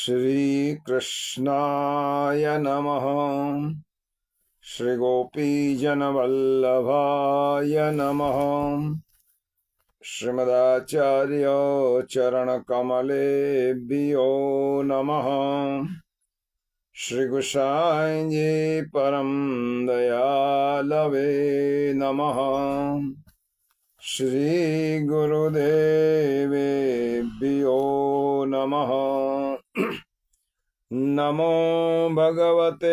श्रीकृष्णाय नमः। श्रीगोपीजनवल्लभाय नमः। श्रीमदाचार्य चरणकमलेभ्यो नमः। श्रीगुसाईजी परम दयालवे नमः। श्री गुरुदेवेभ्यो नमः। नमो भगवते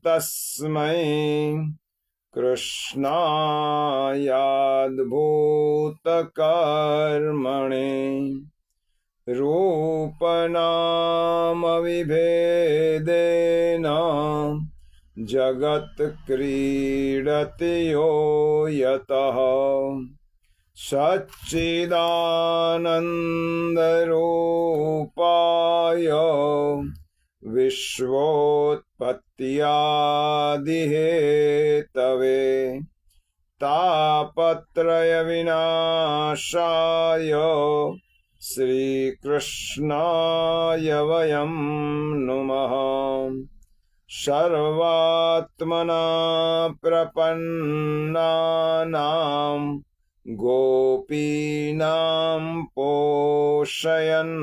तस्मै कृष्णायाद्भूतकर्मणे रूपनामविभेदेन जगत्क्रीडति यो यतः सच्चिदानन्दरूपाय विश्वोत्पत्त्यादिहेतवे तापत्रयविनाशाय श्रीकृष्णाय वयं नुमः। सर्वात्मना प्रपन्नानां गोपीनां पोषयन्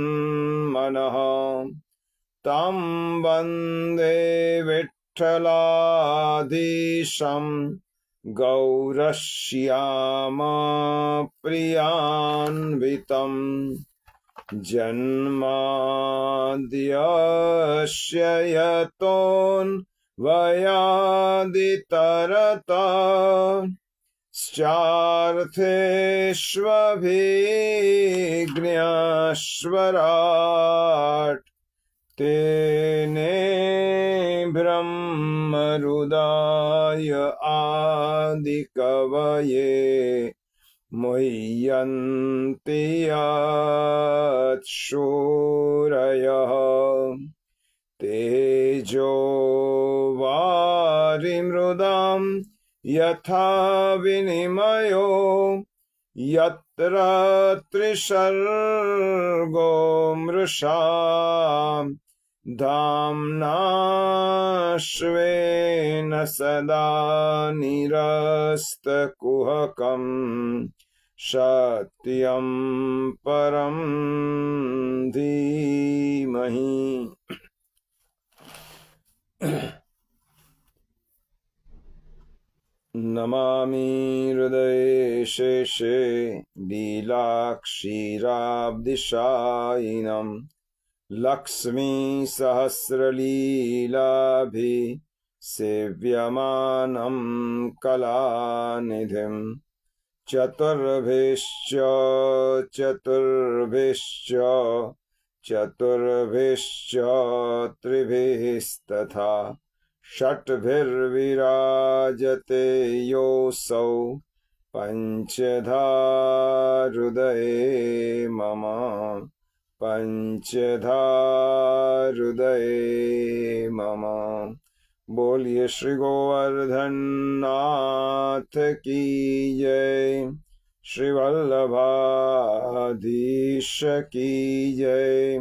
मनः तं वन्दे विठ्ठलाधीशं गौरश्यामप्रियान्वितं जन्माद्यस्य यतोऽन्वयादितरतश्चार्थेष्वभिज्ञस्वराट् तेने ब्रह्महृदाय आदिकवये मुह्यन्ति यत्सूरयः तेजो वारिमृदां यथा विनिमयो यत्र त्रिसर्गो मृषा धाम्ना स्वेन सदा निरस्तकुहकं सत्यं परं धीमहि। नमामि हृदये शेषे लीलाक्षीराब्धिशायिनं लक्ष्मी सहस्रलीलाभिः सेव्यमानं कलानिधिं चतुर्भिश्च त्रिभिस्तथा षट्भिर्विराजते योऽसौ पञ्चधा हृदये मम पंचधा हृदये मम। बोलिए श्री गोवर्धन नाथ की जय, श्री वल्लभाधीश की जय।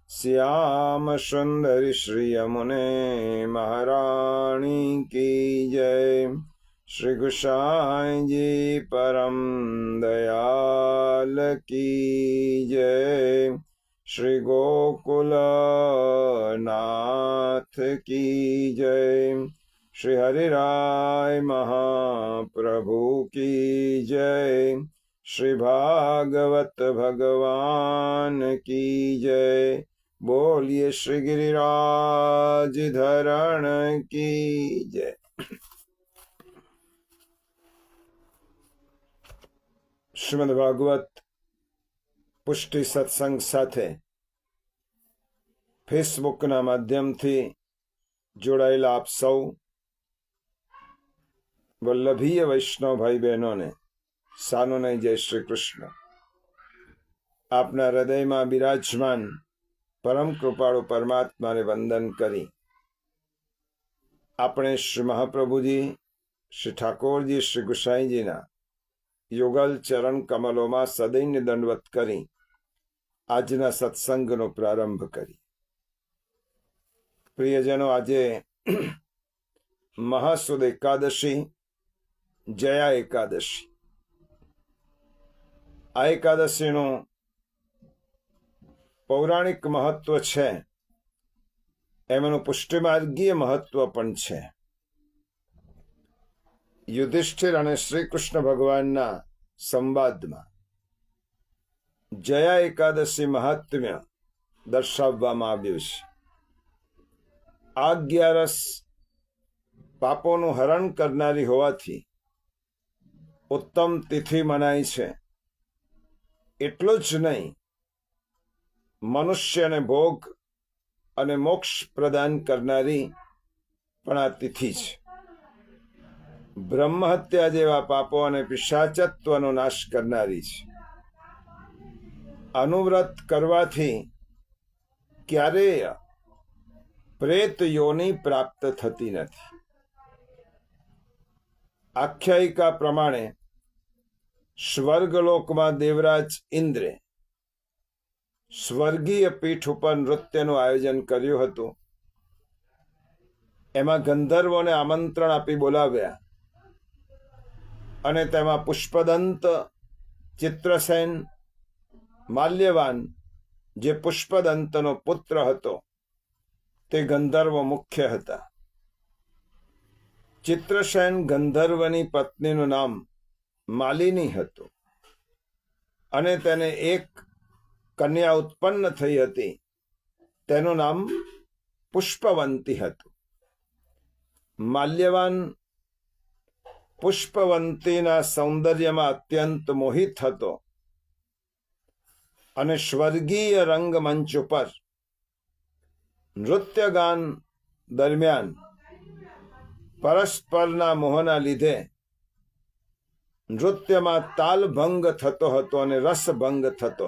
श्याम सुंदरी श्री यमुने महारानी की जय। श्री गुसाई जी परम दयाल की जय। श्री गोकुलनाथ की जय। श्री हरिराय महाप्रभु की जय। श्री भागवत भगवान की जय। बोलिए श्री गिरिराज धरण की जय। શ્રીમદ ભાગવત પુષ્ટિ સત્સંગ સાથે ફેસબુકના માધ્યમથી જોડાયેલા આપ સૌ વલ્લભીય વૈષ્ણવ ભાઈ બહેનોને સાનુનય જય શ્રી કૃષ્ણ। આપના હૃદયમાં બિરાજમાન પરમ કૃપાળુ પરમાત્માને વંદન કરી આપણે શ્રી મહાપ્રભુજી, શ્રી ઠાકોરજી, શ્રી ગુસાઈજીના યુગલ ચરણ કમલોમાં સદૈન્ય દંડવત કરી આજના સત્સંગનો પ્રારંભ કરી। પ્રિયજનો, આજે મહાસુદ એકાદશી, જયા એકાદશી. આ એકાદશીનું પૌરાણિક મહત્વ છે, એમનું પુષ્ટિમાર્ગીય મહત્વ પણ છે. યુધિષ્ઠિર અને શ્રી કૃષ્ણ ભગવાનના સંવાદમાં જયા એકાદશી મહાત્મ્ય દર્શાવવામાં આવ્યું છે. આ 11 પાપોનું હરણ કરનારી હોવાથી ઉત્તમ તિથિ મનાય છે. એટલું જ નહીં, મનુષ્યને ભોગ અને મોક્ષ પ્રદાન કરનારી પણ આ તિથિ છે. બ્રહ્મહત્યા જેવા પાપો અને પિશાચત્વનો નાશ કરનારી છે. અનુવ્રત કરવાથી ક્યારેય પ્રેત યોનિ પ્રાપ્ત થતી નથી. આખ્યાયિકા પ્રમાણે સ્વર્ગલોકમાં દેવરાજ ઇન્દ્રે સ્વર્ગીય પીઠ ઉપર નૃત્યનું આયોજન કર્યું હતું. એમાં ગંધર્વોને આમંત્રણ આપી બોલાવ્યા અને તેમાં પુષ્પદંત, ચિત્રસેન, માલ્યવાન, જે પુષ્પદંતનો પુત્ર હતો, તે ગંધર્વો મુખ્ય હતા. ચિત્રસેન ગંધર્વની પત્નીનું નામ માલિની હતું અને તેને એક કન્યા ઉત્પન્ન થઈ હતી. તેનું નામ પુષ્પવંતી હતું. માલ્યવાન પુષ્પવંતીના સૌંદર્યમાં અત્યંત મોહિત હતો અને સ્વર્ગીય રંગમંચ ઉપર નૃત્યગાન દરમિયાન પરસ્પરના મોહના લીધે નૃત્યમાં તાલભંગ થતો હતો અને રસભંગ થતો હતો.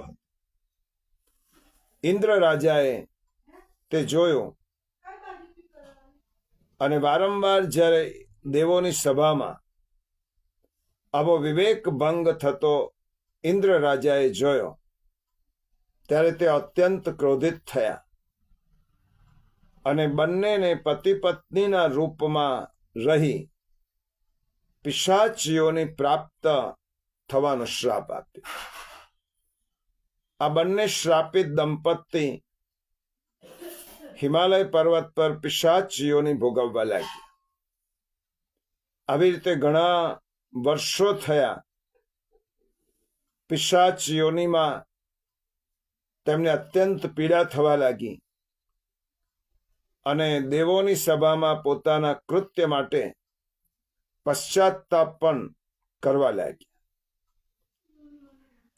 ઇન્દ્ર રાજાએ તે જોયું અને વારંવાર જ્યારે દેવોની સભામાં આવો વિવેક ભંગ થતો ઇન્દ્ર રાજાએ જોયો, ત્યારે તે અત્યંત ક્રોધિત થયા અને બંનેને પતિ પત્નીના રૂપમાં રહી પિશાચીઓને પ્રાપ્ત થવાનો શ્રાપ આપ્યો. આ બંને શ્રાપિત દંપતી હિમાલય પર્વત પર પિશાચીઓને ભોગવવા લાગ્યા. આવી રીતે ઘણા વર્ષો થયા. પિશાચીઓનીમાં તેમને અત્યંત પીડા થવા લાગી અને દેવોની સભામાં પોતાના કૃત્ય માટે પશ્ચાતાપ પણ કરવા લાગ્યા.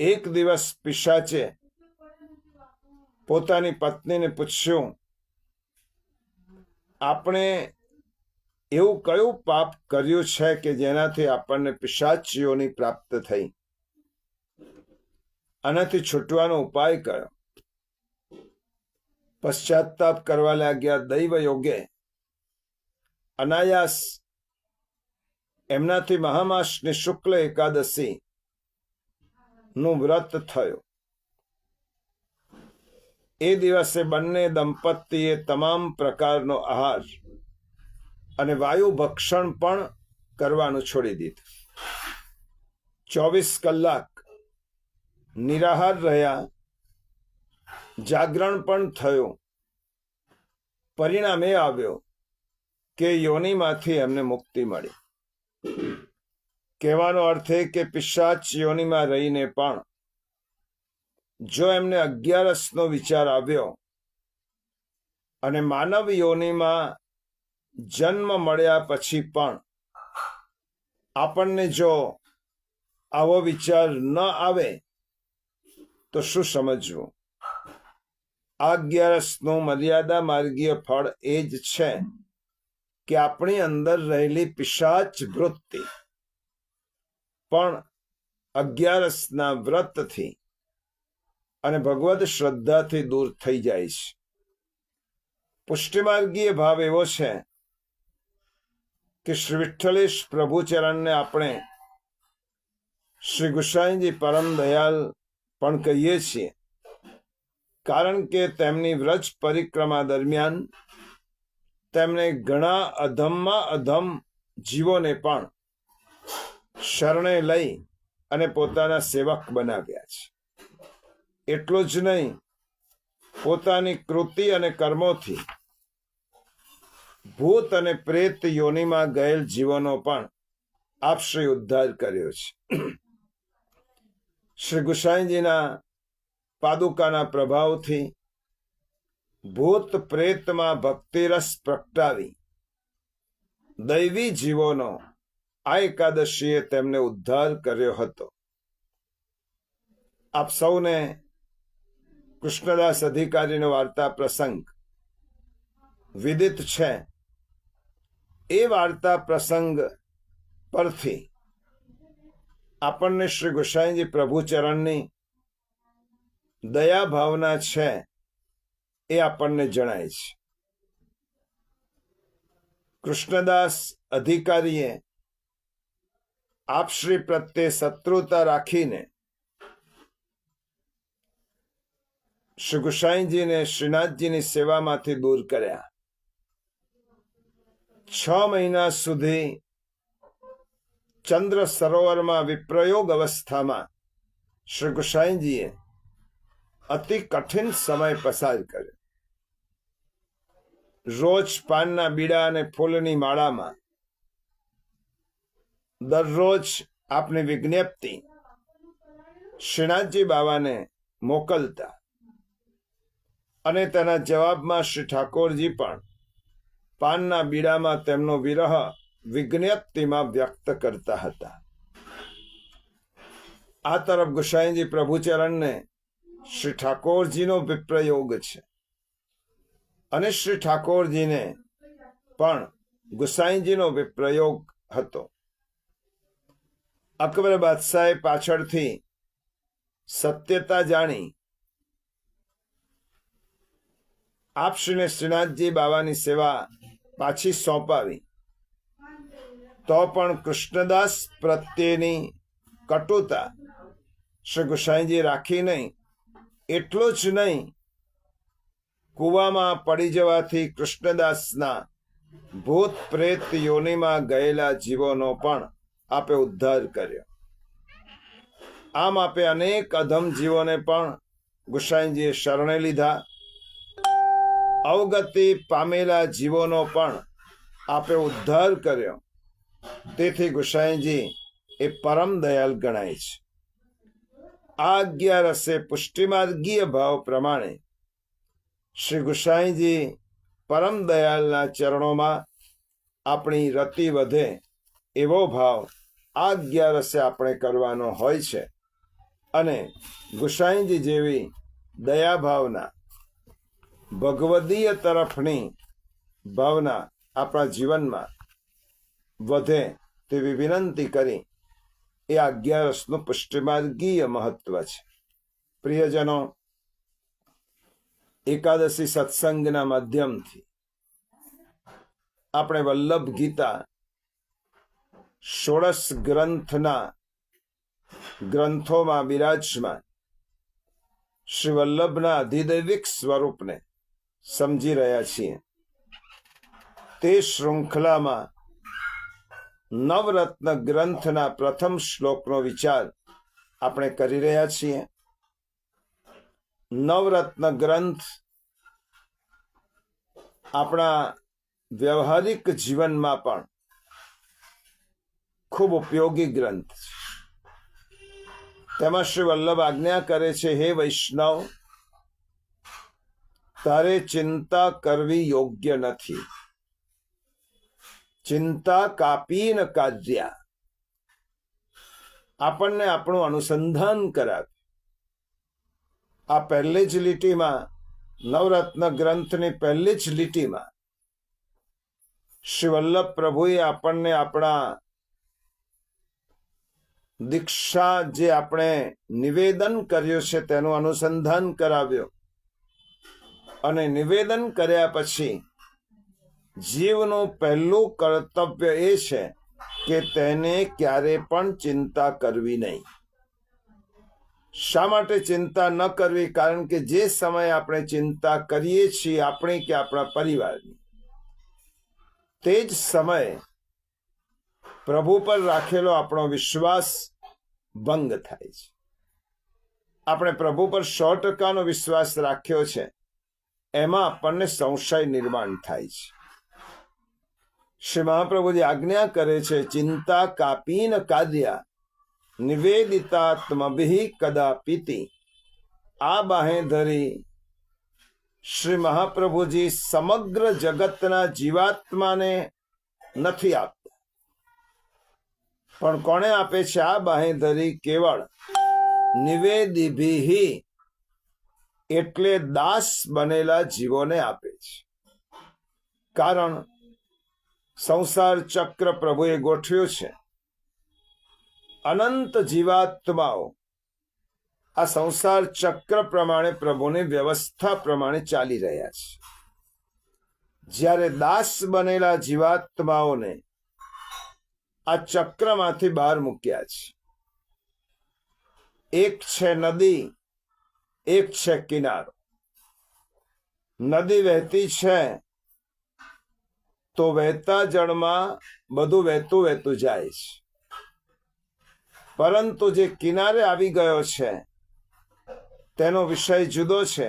એક દિવસ પિશાચે પોતાની પત્નીને પૂછ્યું, આપણે એવું કયું પાપ કર્યું છે કે જેનાથી આપણને પિશાચીઓની પ્રાપ્ત થઈ? આનાથી છૂટવાનો ઉપાય કયો? પશ્ચાતાપ કરવા લાગ્યા. દૈવ યોગે અનાયાસ એમનાથી મહામાસની શુક્લ એકાદશી નું વ્રત થયું. એ દિવસે બંને દંપતીએ તમામ પ્રકારનો આહાર અને વાયુ ભક્ષણ પણ કરવાનું છોડી દીધું. 24 કલાક નિરાહાર રહ્યા. જાગરણ પણ થયું. પરિણામ એ આવ્યો કે યોનિમાંથી એમને મુક્તિ મળી. કહેવાનો અર્થ એ કે પિશાચ યોનિમાં રહીને પણ જો એમને 11નો વિચાર આવ્યો અને માનવ યોનિમાં જન્મ મળ્યા પછી પણ આપણને જો આવો વિચાર ન આવે તો શું સમજવું? આ 11નું મર્યાદા માર્ગીય ફળ એ જ છે કે આપણી અંદર રહેલી પિશાચ વૃત્તિ પણ 11ના વ્રતથી અને ભગવદ શ્રદ્ધાથી દૂર થઈ જાય છે. પુષ્ટિમાર્ગીય ભાવ એવો છે કે શ્રી વિઠ્ઠલેશ પ્રભુચરણને આપણે શ્રી ગુસાઈજી પરમ દયાલ પણ કહીએ છીએ, કારણ કે તેમની વ્રજ પરિક્રમા દરમિયાન તેમણે ઘણા અધમમાં અધમ જીવોને પણ શરણે લઈ અને પોતાના સેવક બનાવ્યા છે. એટલું જ નહીં, પોતાની કૃતિ અને કર્મોથી ભૂત અને પ્રેત યોનિમાં ગયેલ જીવોનો પણ આપશ્રી ઉદ્ધાર કર્યો છે. શ્રી ગુસાઈજીના પાદુકાના પ્રભાવથી ભૂત પ્રેતમાં ભક્તિરસ પ્રગટાવી દૈવી જીવોનો આ એકાદશીએ તેમને ઉદ્ધાર કર્યો હતો. આપ સૌને કૃષ્ણદાસ અધિકારીનો વાર્તા પ્રસંગ વિદિત છે. એ વાર્તા પ્રસંગ પરથી આપણને શ્રી ગુસાઈજી પ્રભુચરણની દયા ભાવના છે એ આપણને જણાય છે. કૃષ્ણદાસ અધિકારીએ આપશ્રી પ્રત્યે શત્રુતા રાખીને શ્રી ગુસાઈજીને શ્રીનાથજીની સેવામાંથી દૂર કર્યા. 6 મહિના સુધી ચંદ્ર સરોવરમાં વિપ્રયોગ અવસ્થામાં શ્રી ગુસાઈજીએ અતિ કઠિન સમય પસાર કર્યો. રોજ પાનના બીડા અને ફૂલની માળામાં દરરોજ આપની વિજ્ઞપ્તિ શ્રીનાથજી બાવાને મોકલતા અને તેના જવાબમાં શ્રી ઠાકોરજી પણ પાનના બીડામાં તેમનો વિરહ વિજ્ઞપ્તિમાં વ્યક્ત કરતા હતા. આ તરફ ગુસાઈજી પ્રભુચરણને શ્રી ઠાકોરજીનો વિપ્રયોગ છે અને શ્રી ઠાકોરજીને પણ ગુસાઈજીનો વિપ્રયોગ હતો. અકબર બાદશાહે પાછળથી સત્યતા જાણી આપશ્રીને શ્રીનાથજી બાવાની સેવા પાછી સોંપાવી, તો પણ કૃષ્ણદાસ પ્રત્યેની કટુતા શ્રી ગુસાઈજી રાખી નહીં. એટલું જ નહીં, કૂવામાં પડી જવાથી કૃષ્ણદાસના ભૂત પ્રેત યોનિમાં ગયેલા જીવોનો પણ આપે ઉદ્ધાર કર્યો. આમ આપે અનેક અધમ જીવોને પણ ગુસાઈજીએ શરણે લીધા. અવગતિ પામેલા જીવોનો પણ આપે ઉદ્ધાર કર્યો. તેથી ગુસાઈજી એ પરમ દયાલ ગણાય છે. આ 11 પુષ્ટિમાર્ગીય ભાવ પ્રમાણે શ્રી ગુસાઈજી પરમ દયાલના ચરણોમાં આપણી રતિ વધે એવો ભાવ આ 11 આપણે કરવાનો હોય છે. અને ગુસાઈજી જેવી દયા ભાવના, ભગવદીય તરફની ભાવના આપણા જીવનમાં વધે તેવી વિનંતી કરી એ 11નું પુષ્ટિમાર્ગીય મહત્વ છે. પ્રિયજનો, એકાદશી સત્સંગના માધ્યમથી આપણે વલ્લભ ગીતા 16 ગ્રંથોમાં બિરાજમાન શ્રી વલ્લભના અધિદૈવિક સ્વરૂપને સમજી રહ્યા છીએ. તે શૃંખલામાં નવરત્ન ગ્રંથના પ્રથમ શ્લોકનો વિચાર આપણે કરી રહ્યા છીએ. નવરત્ન ગ્રંથ આપણા વ્યવહારિક જીવનમાં પણ ખૂબ ઉપયોગી ગ્રંથ છે. તેમાં શ્રી વલ્લભ આજ્ઞા કરે છે, હે વૈષ્ણવ, તારે ચિંતા કરવી યોગ્ય નથી. ચિંતા કાપી ન કાર્યા. આપણને આપણું અનુસંધાન કરાવે. આ પહેલી જ લીટીમાં, નવરત્ન ગ્રંથની પહેલી જ લીટીમાં શ્રી વલ્લભ પ્રભુએ આપણને આપણા દીક્ષા જે આપણે નિવેદન કર્યું છે તેનું અનુસંધાન કરાવ્યો. અને નિવેદન કર્યા પછી જીવનું પહેલું કર્તવ્ય એ છે કે તેને ક્યારે પણ ચિંતા કરવી નહીં. શા માટે ચિંતા ન કરવી? કારણ કે જે સમયે આપણે ચિંતા કરીએ છીએ આપણી કે આપણા પરિવારની, તે જ સમયે પ્રભુ પર રાખેલો આપણો વિશ્વાસ ભંગ થાય છે. આપણે પ્રભુ પર 100% વિશ્વાસ રાખ્યો છે, એમાં આપણને સંશય નિર્માણ થાય છે. શ્રી મહાપ્રભુજી આજ્ઞા કરે છે, ચિંતા કાપીન કાદ્યા નિવેદિતાત્મભિ કદાપિતિ. આ બાહેધરી શ્રી મહાપ્રભુજી સમગ્ર જગતના જીવાત્માને નથી આપતા, પણ કોને આપે છે? આ બાહેધરી કેવળ નિવેદિભિ એટલે દાસ બનેલા જીવોને આપે છે. કારણ સંસાર ચક્ર પ્રભુએ ગોઠવ્યું છે. અનંત જીવાત્માઓ આ સંસાર ચક્ર પ્રમાણે પ્રભુની વ્યવસ્થા પ્રમાણે ચાલી રહ્યા છે. જ્યારે દાસ બનેલા જીવાત્માઓને આ ચક્રમાંથી બહાર મૂક્યા છે. એક છે નદી, એક છે કિનારો. નદી વહેતી છે તો વહેતા જળમાં બધું વહેતું વહેતું જાય છે, પરંતુ જે કિનારે આવી ગયો છે તેનો વિષય જુદો છે,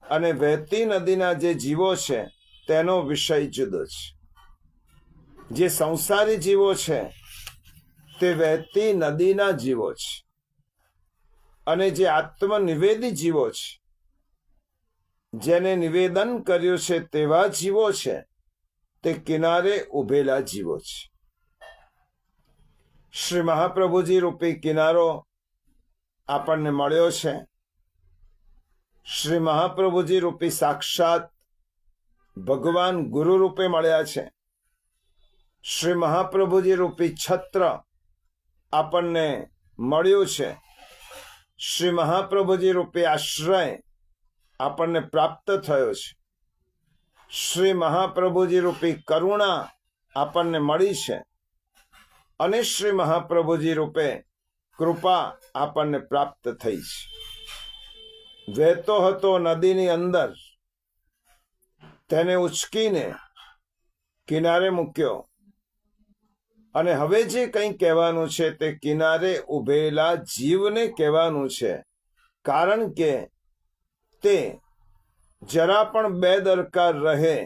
અને વહેતી નદીના જે જીવો છે તેનો વિષય જુદો છે. જે સંસારી જીવો છે તે વહેતી નદીના જીવો છે, અને જે આત્મનિવેદી જીવો છે, જેને નિવેદન કર્યું છે તેવા જીવો છે, તે કિનારે ઉભેલા જીવો છે. શ્રી મહાપ્રભુજી રૂપી કિનારો આપણને મળ્યો છે. શ્રી મહાપ્રભુજી રૂપી સાક્ષાત ભગવાન ગુરુ રૂપે મળ્યા છે. શ્રી મહાપ્રભુજી રૂપી છત્ર આપણને મળ્યું છે. શ્રી મહાપ્રભુજી રૂપી આશ્રય આપણને પ્રાપ્ત થયો છે. શ્રી મહાપ્રભુજી રૂપી કરુણા આપણને મળી છે, અને શ્રી મહાપ્રભુજી રૂપે કૃપા આપણને પ્રાપ્ત થઈ છે. વહેતો હતો નદીની અંદર, તેને ઉચકીને કિનારે મૂક્યો, અને હવે જે કંઈ કહેવાનું છે તે કિનારે ઉભેલા જીવને કહેવાનું છે. કારણ કે તે જરા પણ બેદરકાર રહે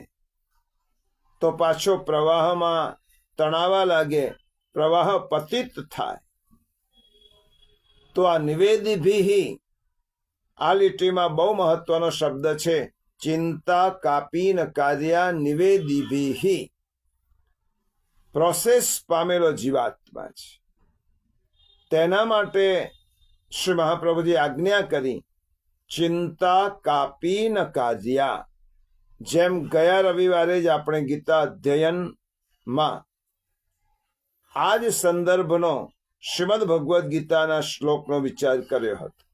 તો પાછો પ્રવાહમાં તણાવા લાગે, પ્રવાહ પતિત થાય. તો આ નિવેદિભિ, આ લીટીમાં બહુ મહત્વનો શબ્દ છે. ચિંતા કાપીન કાર્યા નિવેદિભિ. પ્રોસેસ પામેલો જીવાત્મા છે. તેના માટે શ્રી મહાપ્રભુજી આજ્ઞા કરી, ચિંતા કાપીન કાર્યા. જેમ ગયા રવિવારે જ આપણે ગીતા અધ્યયનમાં આ જ સંદર્ભનો શ્રીમદ ભગવદ્ ગીતાના શ્લોકનો વિચાર કર્યો હતો.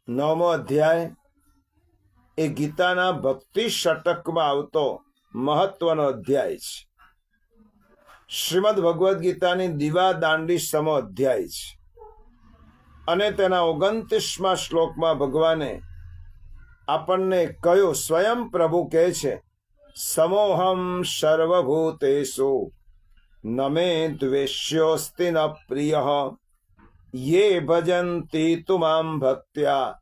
9મો અધ્યાય એ ગીતાના ભક્તિ ષટકમાં આવતો મહત્વનો અધ્યાય છે. શ્રીમદ ભગવદ્ ગીતાની દીવા દાંડી સમો અધ્યાય છે, અને તેના 29મા શ્લોકમાં ભગવાને આપણને કહ્યું, સ્વયં પ્રભુ કહે છે, સમોહમ સર્વભૂતેષુ ન મે દ્વેષ્યોસ્તિ ન પ્રિય યે ભજન્તિ તુ માં ભક્ત્યા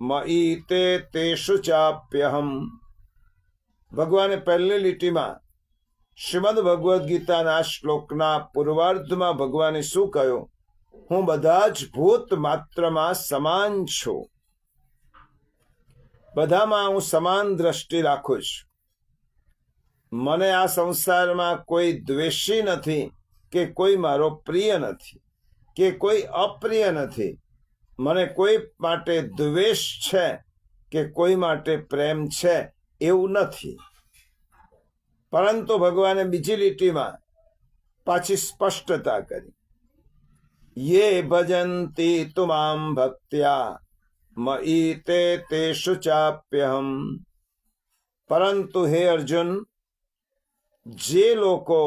મયી તે તેષુ ચાપ્યહમ. ભગવાને પહેલી લીટીમાં શ્રીમદ ભગવદ્ ગીતાના શ્લોકના પૂર્વાર્ધમાં ભગવાને શું કહ્યું? હું બધા જ ભૂત માત્રમાં સમાન છું. બધામાં હું સમાન દ્રષ્ટિ રાખું છું. મને આ સંસારમાં કોઈ દ્વેષી નથી, કે કોઈ મારો પ્રિય નથી, કે કોઈ અપ્રિય નથી. મને કોઈ માટે દ્વેષ છે કે કોઈ માટે પ્રેમ છે એવું નથી. પરંતુ ભગવાને બીજી લીટીમાં પાછી સ્પષ્ટતા કરી, યે ભજન્તિ તુ માં ભક્ત્યા મયી તે તેષુ ચાપ્યહમ. પરંતુ હે અર્જુન, જે લોકો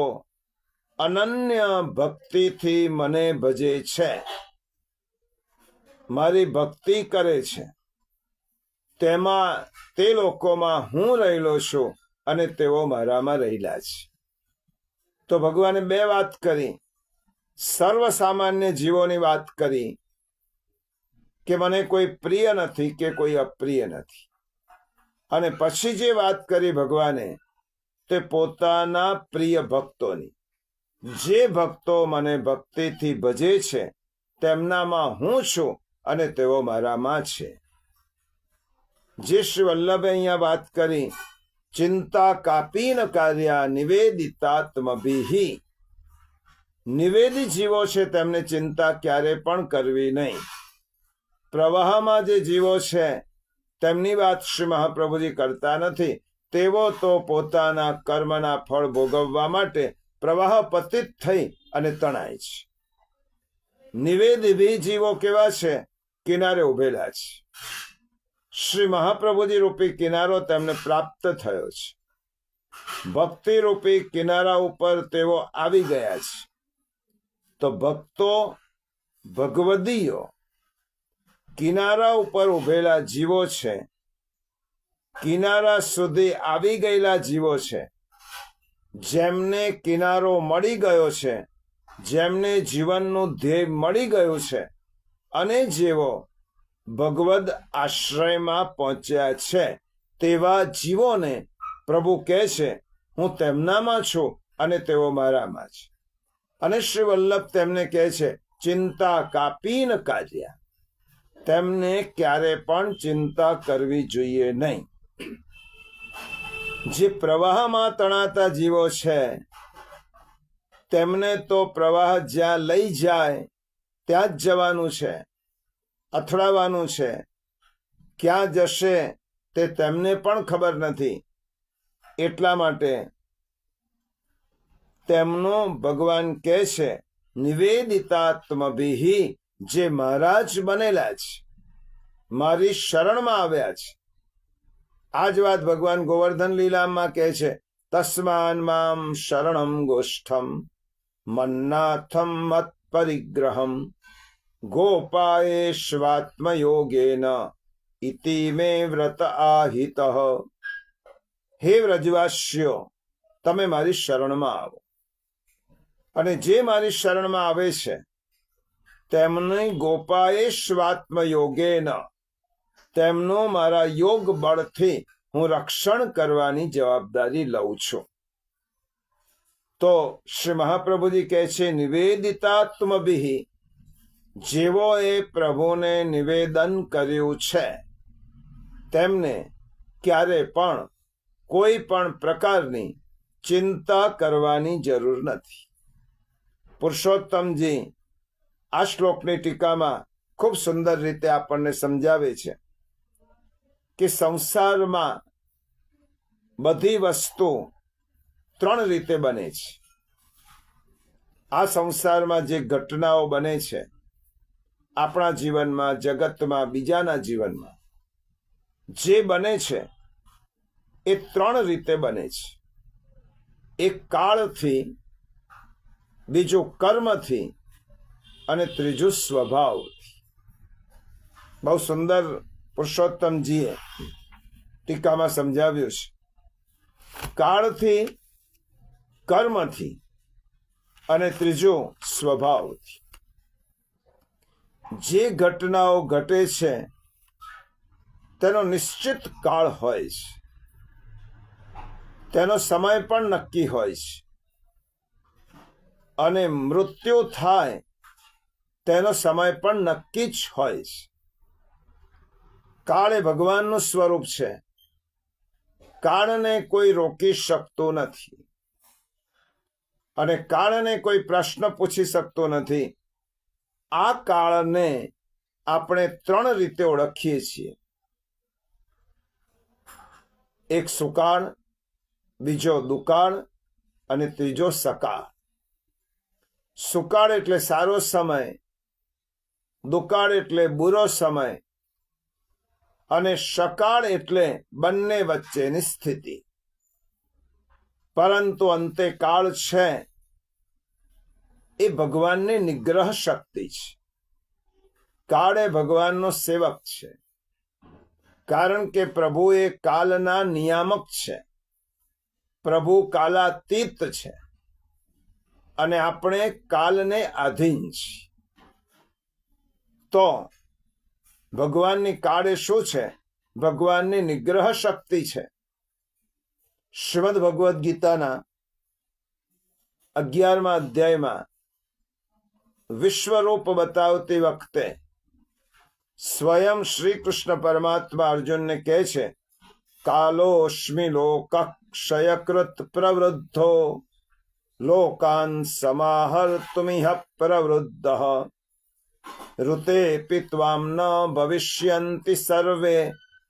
અનન્ય ભક્તિથી મને ભજે છે, મારી ભક્તિ કરે છે, તેમાં તે લોકોમાં હું રહેલો છું અને તેઓ મારામાં રહેલા છે. તો ભગવાને બે વાત કરી. સર્વસામાન્ય જીવોની વાત કરી કે મને કોઈ પ્રિય નથી કે કોઈ અપ્રિય નથી. અને પછી જે વાત કરી ભગવાને તે પોતાના પ્રિય ભક્તોની. જે ભક્તો મને ભક્તિથી ભજે છે તેમનામાં હું છું અને તેઓ મારામાં છે. જે શ્રી વલ્લભે અહીંયા વાત કરી, ચિંતા કાપીન કાર્યા નિવેદિતાત્મભિહિ. નિવેદિત જીવો છે તેમને ચિંતા ક્યારે પણ કરવી નહીં. પ્રવાહમાં જે જીવો છે તેમની વાત શ્રી મહાપ્રભુજી કરતા નથી. તેઓ તો પોતાના કર્મના ફળ ભોગવવા માટે પ્રવાહ પતિત થઈ અને તણાય છે. નિવેદિભી જીવો કેવા છે? કિનારે ઉભેલા છે. શ્રી મહાપ્રભુજી રૂપી કિનારો તેમને પ્રાપ્ત થયો છે. ભક્તિ રૂપી કિનારા ઉપર તેઓ આવી ગયા છે. તો ભક્તો ભગવદીયો કિનારા ઉપર ઉભેલા જીવો છે. કિનારા સુધી આવી ગયેલા જીવો છે. જેમને કિનારો મળી ગયો છે, જેમને જીવનનું ધ્યેય મળી ગયું છે, અને જેઓ ભગવદ આશ્રયમાં પહોંચ્યા છે તેવા જીવોને પ્રભુ કહે છે હું તેમનામાં છું અને તેઓ મારામાં છે. અને શ્રી વલ્લભ તેમને કહે છે ચિંતા કાપીન કાર્યા. તેમને ક્યારે પણ ચિંતા કરવી જોઈએ નહીં. જે પ્રવાહમાં તણાતા જીવો છે તેમને તો પ્રવાહ જ્યાં લઈ જાય ત્યાં જ જવાનું છે, અથડાવાનું છે. ક્યાં જશે તે તેમને પણ ખબર નથી. એટલા માટે તેમનો ભગવાન કહે છે નિવેદિતાત્મભિહિ. જે મહારાજ બનેલા છે, મારી શરણમાં આવ્યા છે. આ જ વાત ભગવાન ગોવર્ધન લીલામાં કહે છે તસ્માન મામ શરણમ ગોષ્ઠમ મન્નાથમ મત પરિગ્રહમ ગોપાયેષ્વાત્મયોગેન ઇતિ મે વ્રત આહિતઃ. હે વ્રજવાસીઓ, તમે મારી શરણમાં આવો. અને જે મારી શરણમાં આવે છે તેમને ગોપાયેષ્વાત્મયોગેન, તેમનું મારા યોગ બળથી હું રક્ષણ કરવાની જવાબદારી લઉં છું. તો શ્રી મહાપ્રભુજી કહે છે નિવેદિતાત્મભિહિ. જેઓએ પ્રભુને નિવેદન કર્યું છે તેમને ક્યારે પણ કોઈ પણ પ્રકારની ચિંતા કરવાની જરૂર નથી. પુરુષોત્તમજી આ શ્લોકની ટીકામાં ખૂબ સુંદર રીતે આપણને સમજાવે છે કે સંસારમાં બધી વસ્તુ ત્રણ રીતે બને છે. આ સંસારમાં જે ઘટનાઓ બને છે આપણા જીવનમાં, જગતમાં, બીજાના જીવનમાં જે બને છે એ ત્રણ રીતે બને છે. એક કાળથી, બીજું કર્મથી અને ત્રીજું સ્વભાવથી. બહુ સુંદર પુરુષોત્તમજીએ ટીકામાં સમજાવ્યું છે. કાળથી, કર્મથી અને ત્રીજું સ્વભાવથી. જે ઘટનાઓ ઘટે છે તેનો નિશ્ચિત કાળ હોય છે, તેનો સમય પણ નક્કી હોય છે, અને મૃત્યુ થાય તેનો સમય પણ નક્કી જ હોય છે. કાળ એ ભગવાનનું સ્વરૂપ છે. કાળને કોઈ રોકી શકતું નથી અને કાળને કોઈ પ્રશ્ન પૂછી શકતો નથી. આ કાળને આપણે ત્રણ રીતે ઓળખીએ છીએ. એક સુકાળ, બીજો દુકાળ અને ત્રીજો સકાળ. સુકાળ એટલે સારો સમય, દુકાળ એટલે બુરો સમય અને સકાળ એટલે બંને વચ્ચેની સ્થિતિ. પરંતુ અંતે કાળ છે એ ભગવાનની નિગ્રહ શક્તિ છે. કાળ એ ભગવાનનો સેવક છે, કારણ કે પ્રભુ એ કાલના નિયામક છે. પ્રભુ કાલાતીત છે અને આપણે કાલને આધીન છીએ. તો ભગવાનની કાળ એ શું છે? ભગવાનની નિગ્રહ શક્તિ છે. શ્રીમદ ભગવદ્ ગીતાના 11મા અધ્યાયમાં વિશ્વરૂપ બતાવતી વખતે સ્વયં શ્રી કૃષ્ણ પરમાત્મા અર્જુનને કહે છે, કાલોસ્મિ લોકક્ષયકૃત પ્રવૃદ્ધો લોકાન સમાહર્તુમિહ પ્રવૃદ્ધઃ ઋતે પિત્વામ ન ભવિષ્યન્તિ સર્વે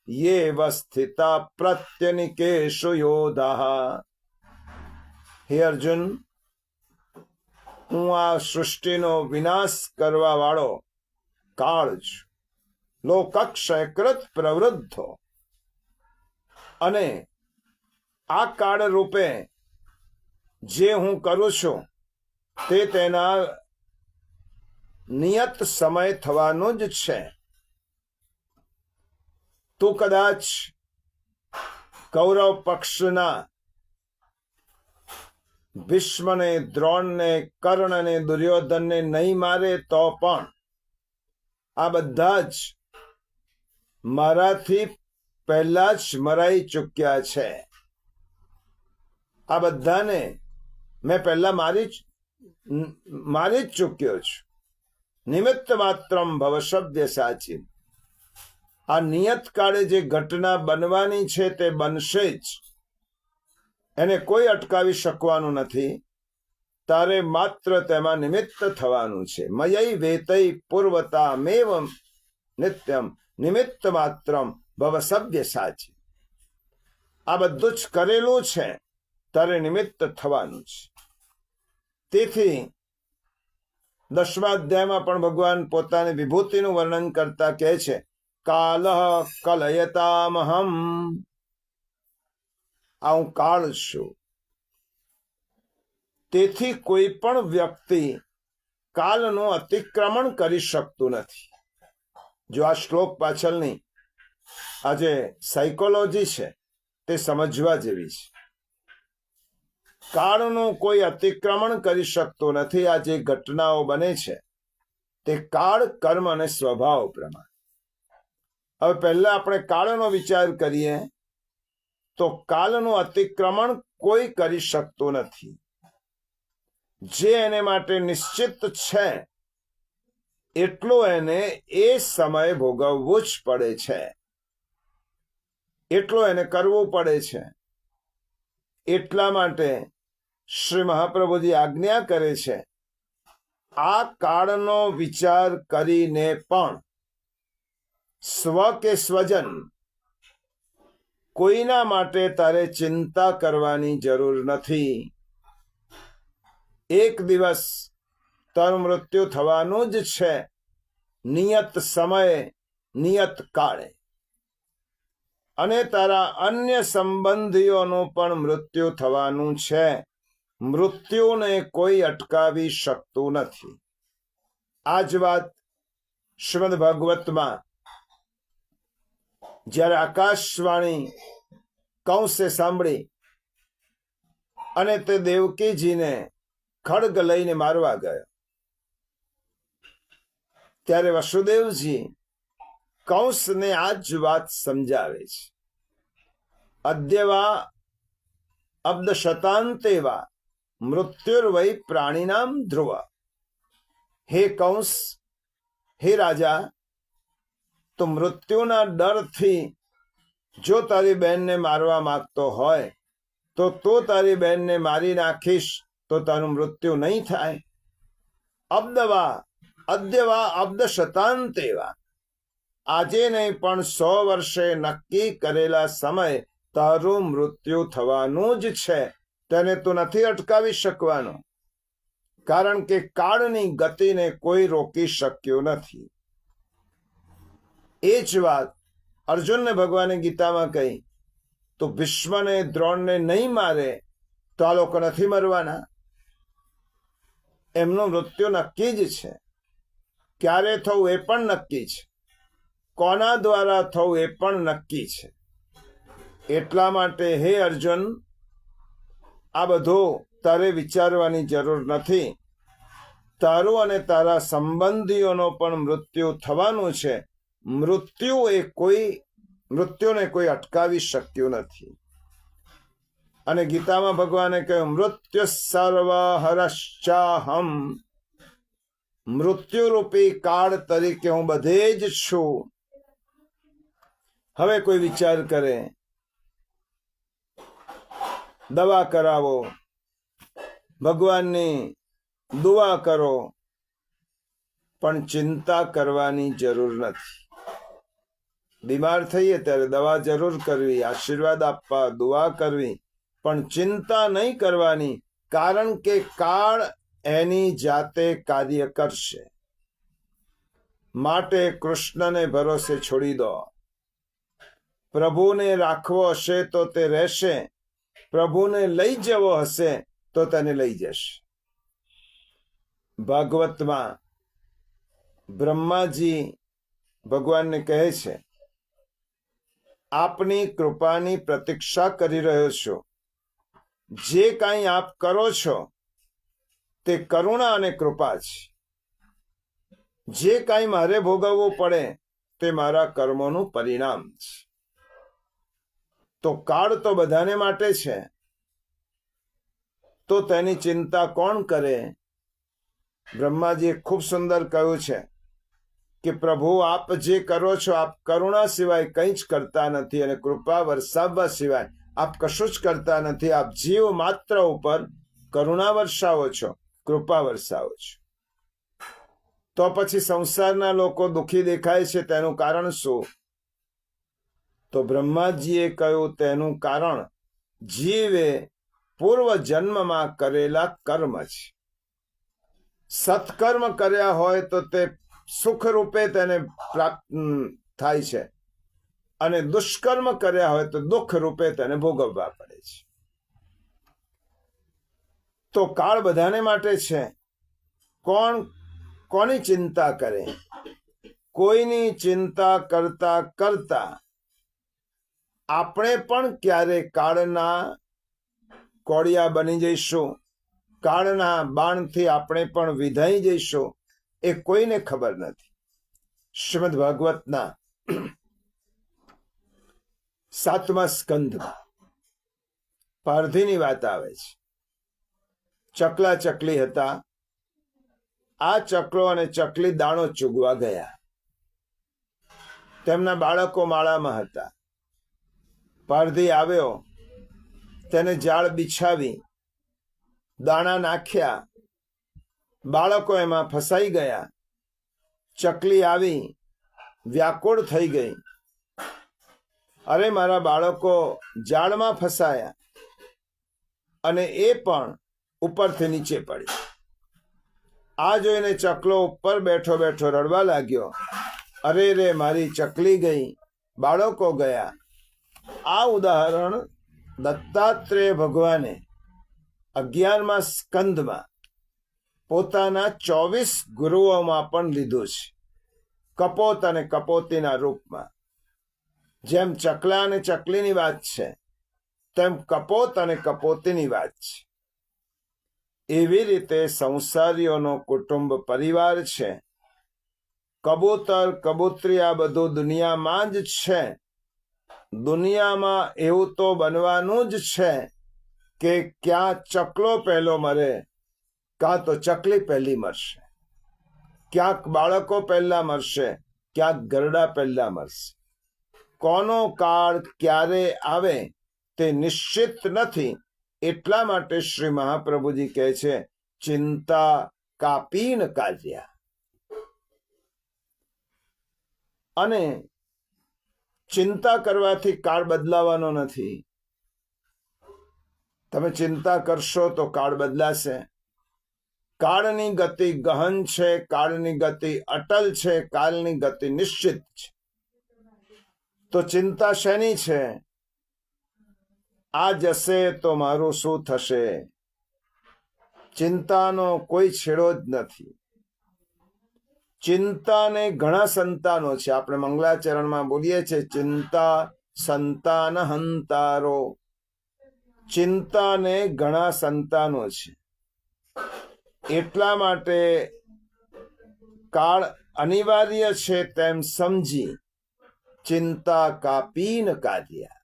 યેવ સ્થિતા પ્રત્યનિકેષુ યોધાઃ. હે અર્જુન, હું આ સૃષ્ટિનો વિનાશ કરવા વાળો કાળ છું. લોકક્ષયકૃત પ્રવૃદ્ધો, અને આ કાળ રૂપે જે હું કરું છું તે તેના નિયત સમય થવાનો જ છે. તું કદાચ કૌરવ પક્ષના ભીષ્મને, દ્રોણને, કર્ણને, દુર્યોધનને નહીં મારે તો પણ આ બધા જ મારાથી પહેલા જ મરાઈ ચૂક્યા છે. આ બધાને મેં પહેલા મારી જ ચૂક્યો છું. નિમિત્ત માત્રમ ભવ શબ્દ સાચી. આ નિયત કાળે જે ઘટના બનવાની છે તે બનશે જ. એને કોઈ અટકાવી શકવાનું નથી. તારે માત્ર તેમાં નિમિત્ત થવાનું છે. મયૈ વેતૈ પૂર્વતા મેવ નિત્યમ નિમિત્ત માત્રમ ભવ સભ્ય સાચી. આ બધું જ કરેલું છે, તારે નિમિત્ત થવાનું છે. તેથી 10મા અધ્યાયમાં પણ ભગવાન પોતાની વિભૂતિનું વર્ણન કરતા કહે છે, કાલઃ કલયતામહમ. આ હું કાળ છું. તેથી કોઈ પણ વ્યક્તિ કાલનું અતિક્રમણ કરી શકતું નથી. જો આ શ્લોક પાછળની આજે સાયકોલોજી છે તે સમજવા જેવી છે. કાળનું કોઈ અતિક્રમણ કરી શકતું નથી. આ જે ઘટનાઓ બને છે તે કાળ, કર્મ અને સ્વભાવ પ્રમાણે. હવે પહેલા આપણે કાળનો વિચાર કરીએ તો કાલનું અતિક્રમણ કોઈ કરી શકતું નથી. જે એને માટે નિશ્ચિત છે એટલું એને એ સમય ભોગવવું જ પડે છે. એટલું એને કરવું પડે છે. એટલા માટે શ્રી મહાપ્રભુજી આજ્ઞા કરે છે, આ કાળનો વિચાર કરીને પણ સ્વ કે સ્વજન કોઈના માટે તારે ચિંતા કરવાની જરૂર નથી. એક દિવસ તારું મૃત્યુ થવાનું જ છે, નિયત સમયે, નિયત કાળે. અને તારા અન્ય સંબંધીઓનું પણ મૃત્યુ થવાનું છે. મૃત્યુને કોઈ અટકાવી શકતું નથી. આ જ વાત શ્રીમદ ભાગવતમાં જ્યારે આકાશવાણી કંસે સાંભળી અને તે દેવકીજીને ખડગ લઈને મારવા ગયો, ત્યારે વસુદેવજી કંસને આ જ વાત સમજાવે છે. અદ્યવા અબ્દ શતાંતેવા મૃત્યુર્વૈ પ્રાણીનામ ધ્રુવ. હે કંસ, હે રાજા, તો મૃત્યુના ડરથી જો તારી બહેનને મારવા માંગતો હોય તો તું તારી બહેનને મારી નાખીશ તો તારું મૃત્યુ નહીં થાય. અબ્દવા અદ્યવા અબ્દ શતાંતેવા. આજે નહીં પણ 100 વર્ષે નક્કી કરેલા સમય તારું મૃત્યુ થવાનું જ છે. તેને તું નથી અટકાવી શકવાનો, કારણ કે કાળની ગતિને કોઈ રોકી શક્યું નથી. એ જ વાત અર્જુનને ભગવાને ગીતામાં કહી, તો ભીષ્મને, દ્રોણને નહીં મારે તો આ લોકો નથી મરવાના. એમનું મૃત્યુ નક્કી જ છે. ક્યારે થવું એ પણ નક્કી છે. કોના દ્વારા થવું એ પણ નક્કી છે. એટલા માટે હે અર્જુન, આ બધું તારે વિચારવાની જરૂર નથી. તારું અને તારા સંબંધીઓનો પણ મૃત્યુ થવાનું છે. મૃત્યુને કોઈ અટકાવી શક્યું નથી. અને ગીતામાં ભગવાને કહ્યું, મૃત્યુ સર્વ હરશ્ચાહમ, મૃત્યુરૂપી કાળ તરીકે હું બધે જ છું. હવે કોઈ વિચાર કરે, દવા કરાવો, ભગવાનની દુઆ કરો, પણ ચિંતા કરવાની જરૂર નથી. બીમાર થઈએ ત્યારે દવા જરૂર કરવી, આશીર્વાદ આપવા, દુઆ કરવી, પણ ચિંતા નહીં કરવાની. કારણ કે કાળ એની જાતે કાર્ય કરશે. માટે કૃષ્ણને ભરોસે છોડી દો. પ્રભુને રાખવો હશે તો તે રહેશે, પ્રભુને લઈ જવો હશે તો તેને લઈ જશે. ભાગવતમાં બ્રહ્માજી ભગવાનને કહે છે, આપની કૃપાની પ્રતીક્ષા કરી રહ્યો છું. જે કાંઈ આપ કરો છો તે કરુણા અને કૃપા છે. જે કાંઈ મારે ભોગવવું પડે તે મારા કર્મોનું પરિણામ છે. તો કાળ તો બધાને માટે છે, તો તેની ચિંતા કોણ કરે? બ્રહ્માજીએ ખૂબ સુંદર કહ્યું છે કે પ્રભુ આપ જે કરો છો, આપ કરુણા સિવાય કંઈ જ કરતા નથી, અને કૃપા વરસાવવા સિવાય આપ કશું જ કરતા નથી. આપ જીવ માત્ર ઉપર કરુણા વરસાવો છો, કૃપા વરસાવો છો. તો પછી સંસારના લોકો દુઃખી દેખાય છે, તેનું કારણ શું? તો બ્રહ્માજીએ કહ્યું, તેનું કારણ જીવે પૂર્વ જન્મમાં કરેલા કર્મ છે. સત્કર્મ કર્યા હોય તો તે સુખ રૂપે તેને પ્રાપ્ત થાય છે, અને દુષ્કર્મ કર્યા હોય તો દુઃખ રૂપે તેને ભોગવવા પડે છે. તો કાળ બધાને માટે છે. કોની ચિંતા કરે? કોઈની ચિંતા કરતા કરતા આપણે પણ ક્યારે કાળના કોળિયા બની જઈશું, કાળના બાણથી આપણે પણ વિધાઈ જઈશું, એ કોઈને ખબર નથી. શ્રીમદ ભાગવતના 7મા સ્કંધમાં પારધીની વાત આવે છે. ચકલા ચકલી હતા. આ ચકલો અને ચકલી દાણો ચૂગવા ગયા. તેમના બાળકો માળામાં હતા. પારધી આવ્યો, તેને જાળ બિછાવી, દાણા નાખ્યા, બાળકો એમાં ફસાઈ ગયા. ચકલી આવી, વ્યાકુળ થઈ ગઈ, અરે મારા બાળકો જાળમાં ફસાયા, અને એ પણ ઉપરથી નીચે પડી. આ જોઈને ચકલો ઉપર બેઠો બેઠો રડવા લાગ્યો, અરે રે મારી ચકલી ગઈ, બાળકો ગયા. આ ઉદાહરણ દત્તાત્રેય ભગવાને 11મા સ્કંધમાં પોતાના 24 ગુરુઓમાં પણ લીધું છે, કપોત અને કપોતીના રૂપમાં. જેમ ચકલા અને ચકલીની વાત છે, તેમ કપોત અને કપોતીની વાત છે. એવી રીતે સંસારીઓનો કુટુંબ પરિવાર છે. કબૂતર કબૂતરી આ બધું દુનિયામાં જ છે. દુનિયામાં એવું તો બનવાનું જ છે કે ક્યાં ચકલો પહેલો મરે, કાં તો ચકલી પહેલી મરશે. ક્યાંક બાળકો પહેલા મરશે, ક્યાંક ગરડા પહેલા મરશે. કોનો કાળ ક્યારે આવે તે નિશ્ચિત નથી. એટલા માટે શ્રી મહાપ્રભુજી કહે છે, ચિંતા કાપીન કાર્ય. અને ચિંતા કરવાથી કાળ બદલાવાનો નથી. તમે ચિંતા કરશો તો કાળ બદલાશે. કાળની ગતિ ગહન છે, કાળની ગતિ અટલ છે, કાળની ગતિ નિશ્ચિત છે. તો ચિંતા શેની છે? આ જશે તો મારું શું થશે? ચિંતાનો કોઈ છેડો જ નથી. ચિંતાને ઘણા સંતાનો છે. આપણે મંગલાચરણમાં બોલીએ છીએ, ચિંતા સંતાન હંતારો. ચિંતાને ઘણા સંતાનો છે, એટલા માટે કાળ અનિવાર્ય છે તેમ સમજી ચિંતા કાપી ન કાઢ્યા.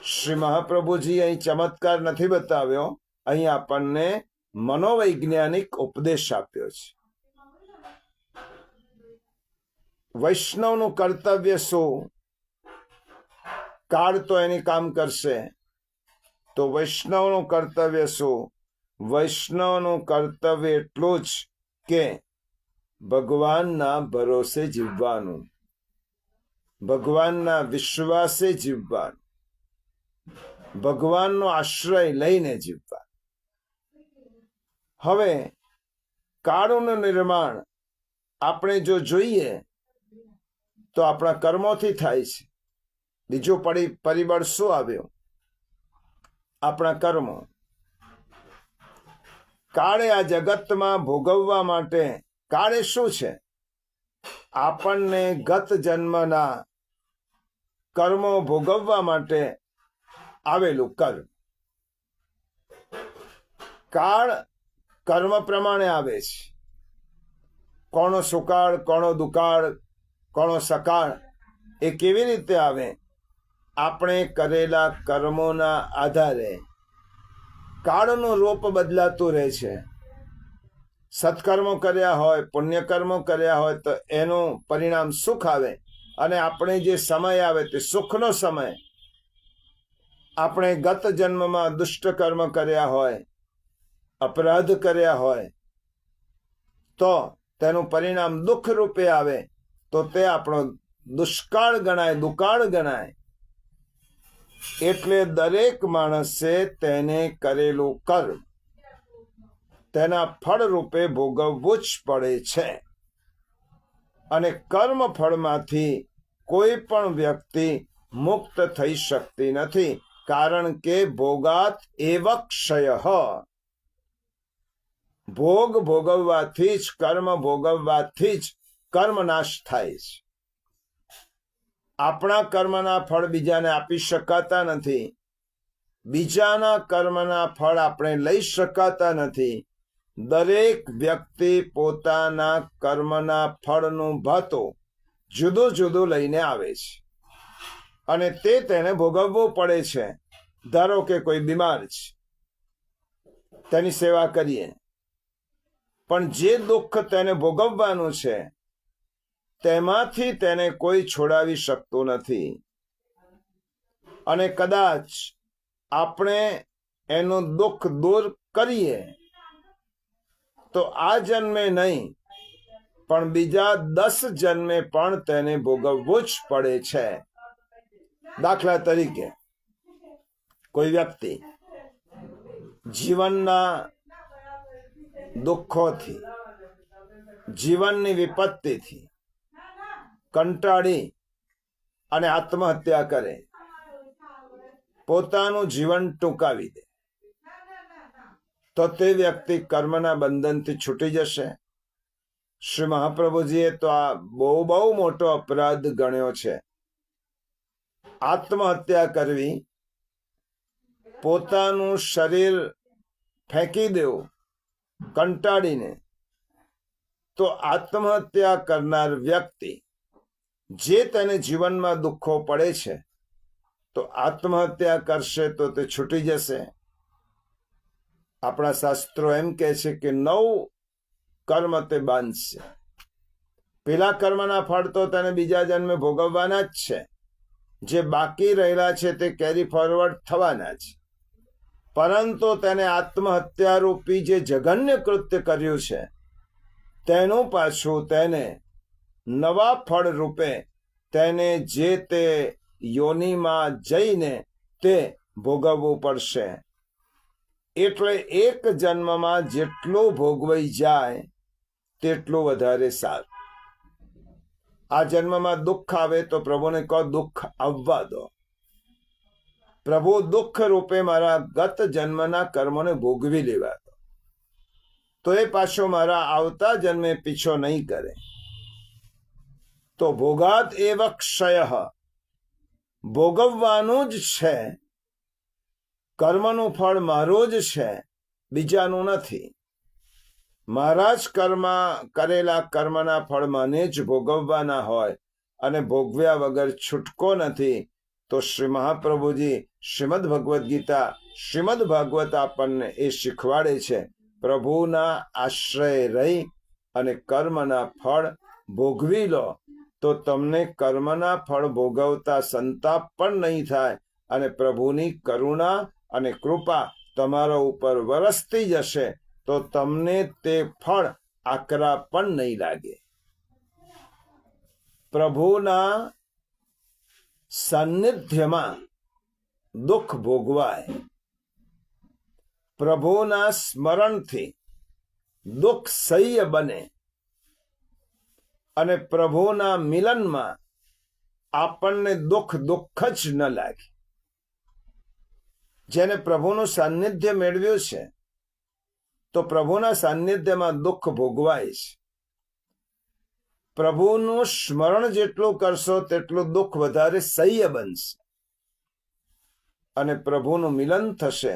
શ્રી મહાપ્રભુજી અહીં ચમત્કાર નથી બતાવ્યો, અહીં આપણને મનોવૈજ્ઞાનિક ઉપદેશ આપ્યો છે. વૈષ્ણવનું કર્તવ્ય શું? કાળ તો એની કામ કરશે, તો વૈષ્ણવનું કર્તવ્ય શું? વૈષ્ણવનું કર્તવ્ય એટલું જ કે ભગવાનના ભરોસે જીવવાનું, ભગવાનના વિશ્વાસે જીવવાનું, ભગવાનનો આશ્રય લઈને જીવવા. હવે કાળનું નિર્માણ આપણે જો જોઈએ તો આપણા કર્મોથી થાય છે. બીજો પરિબળ શું આવ્યો? આપણા કર્મો. કાળે આ જગતમાં ભોગવવા માટે, કાળે શું છે? આપણને ગત જન્મના કર્મો ભોગવવા માટે આવેલું કર્મ. કાળ કર્મ પ્રમાણે આવે છે. કોનો સુકાળ, કોનો દુકાળ, કોનો સકાળ, એ કેવી રીતે આવે? આપણે કરેલા કર્મોના આધારે કાળનું રૂપ બદલાતું રહે છે. સત્કર્મો કર્યા હોય, પુણ્યકર્મો કર્યા હોય તો એનું પરિણામ સુખ આવે, અને આપણે જે સમય આવે તે સુખનો સમય. આપણે ગત જન્મમાં દુષ્ટ કર્મ કર્યા હોય, અપરાધ કર્યા હોય તો તેનું પરિણામ દુઃખ રૂપે આવે, તો તે આપણો દુષ્કાળ ગણાય, દુકાળ ગણાય. એટલે દરેક માણસે તેને કરેલું કર્મ તેના ફળ રૂપે ભોગવવું જ પડે છે. અને કર્મ ફળમાંથી કોઈ પણ વ્યક્તિ મુક્ત થઈ શકતી નથી, કારણ કે ભોગાત એવ ક્ષય. ભોગ ભોગવવાથી જ, કર્મ ભોગવવાથી જ કર્મ નાશ થાય છે. આપણા કર્મના ફળ બીજાને આપી શકાતા નથી, બીજાના કર્મના ફળ આપણે લઈ શકાતા નથી. દરેક વ્યક્તિ પોતાના કર્મના ફળનું ભાતો જુદું જુદું લઈને આવે છે, અને તેને ભોગવવું પડે છે. ધારો કે કોઈ બીમાર છે, તેની સેવા કરીએ, પણ જે દુઃખ તેને ભોગવવાનું છે તેમાંથી તેને કોઈ છોડાવી શકતું નથી. અને કદાચ આપણે એનું દુઃખ દૂર કરીએ તો આ જન્મે નહીં, પણ બીજા 10 જન્મે પણ તેને ભોગવવું જ પડે છે. દાખલા તરીકે કોઈ વ્યક્તિ જીવનના દુઃખોથી, જીવનની વિપત્તિથી કંટાળી અને આત્મહત્યા કરે, પોતાનું જીવન ટૂંકાવી દે, તો તે વ્યક્તિ કર્મના બંધનથી છૂટી જશે. શ્રી મહાપ્રભુજીએ તો આ બહુ મોટો અપરાધ ગણ્યો છે. આત્મહત્યા કરવી, પોતાનું શરીર ફેંકી દેવું કંટાળીને, તો આત્મહત્યા કરનાર વ્યક્તિ, જે તેને જીવનમાં દુઃખો પડે છે, તો આત્મહત્યા કરશે તો તે છૂટી જશે. આપણા શાસ્ત્રો એમ કહે છે કે 9 કર્મ તે બાંધશે. પેલા કર્મના ફળ તો તેને બીજા જન્મે ભોગવવાના જ છે. જે બાકી રહેલા છે તે કેરી ફોરવર્ડ થવાના છે. પરંતુ તેને આત્મહત્યા રૂપી જે જઘન્ય કૃત્ય કર્યું છે, તેનું પાછું તેને નવા ફળ રૂપે તેને જે તે યોનિમાં જઈને તે ભોગવવું પડશે. એટલે એક જન્મમાં જેટલું ભોગવાઈ જાય તેટલું વધારે સારું. આ જન્મમાં દુઃખ આવે તો પ્રભુને કહો, દુઃખ આવવા દો. પ્રભુ દુઃખ રૂપે મારા ગત જન્મના કર્મોને ભોગવી લેવા દો, તો એ પાછો મારા આવતા જન્મે પીછો નહીં કરે. તો ભોગાત એવ ક્ષય, ભોગવવાનું જ છે. કર્મનું ફળ મારું જ છે, બીજાનું નથી. મારા જ કરેલા કર્મના ફળ મને જ ભોગવવાના હોય અને ભોગવ્યા વગર છૂટકો નથી. તો શ્રી મહાપ્રભુજી શ્રીમદ ભગવદ્ ગીતા, શ્રીમદ ભાગવત આપણને એ શીખવાડે છે, પ્રભુના આશ્રય રહી અને કર્મના ફળ ભોગવી લો તો તમને કર્મના ફળ ભોગવતા સંતાપ પણ નહીં થાય અને પ્રભુની કરુણા અને કૃપા તમારા ઉપર વરસતી જશે. તો તમને તે ફળ આકરા પણ નહીં લાગે. પ્રભુના સાનિધ્યમાં દુઃખ ભોગવાય, પ્રભુના સ્મરણથી દુઃખ સહ્ય બને અને પ્રભુના મિલનમાં આપણને દુઃખ જ ન લાગે. જેને પ્રભુનું સાનિધ્ય મેળવ્યું છે તો પ્રભુના સાનિધ્યમાં દુઃખ ભોગવાય છે. પ્રભુનું સ્મરણ જેટલું કરશો તેટલું દુઃખ વધારે સહ્ય બનશે અને પ્રભુનું મિલન થશે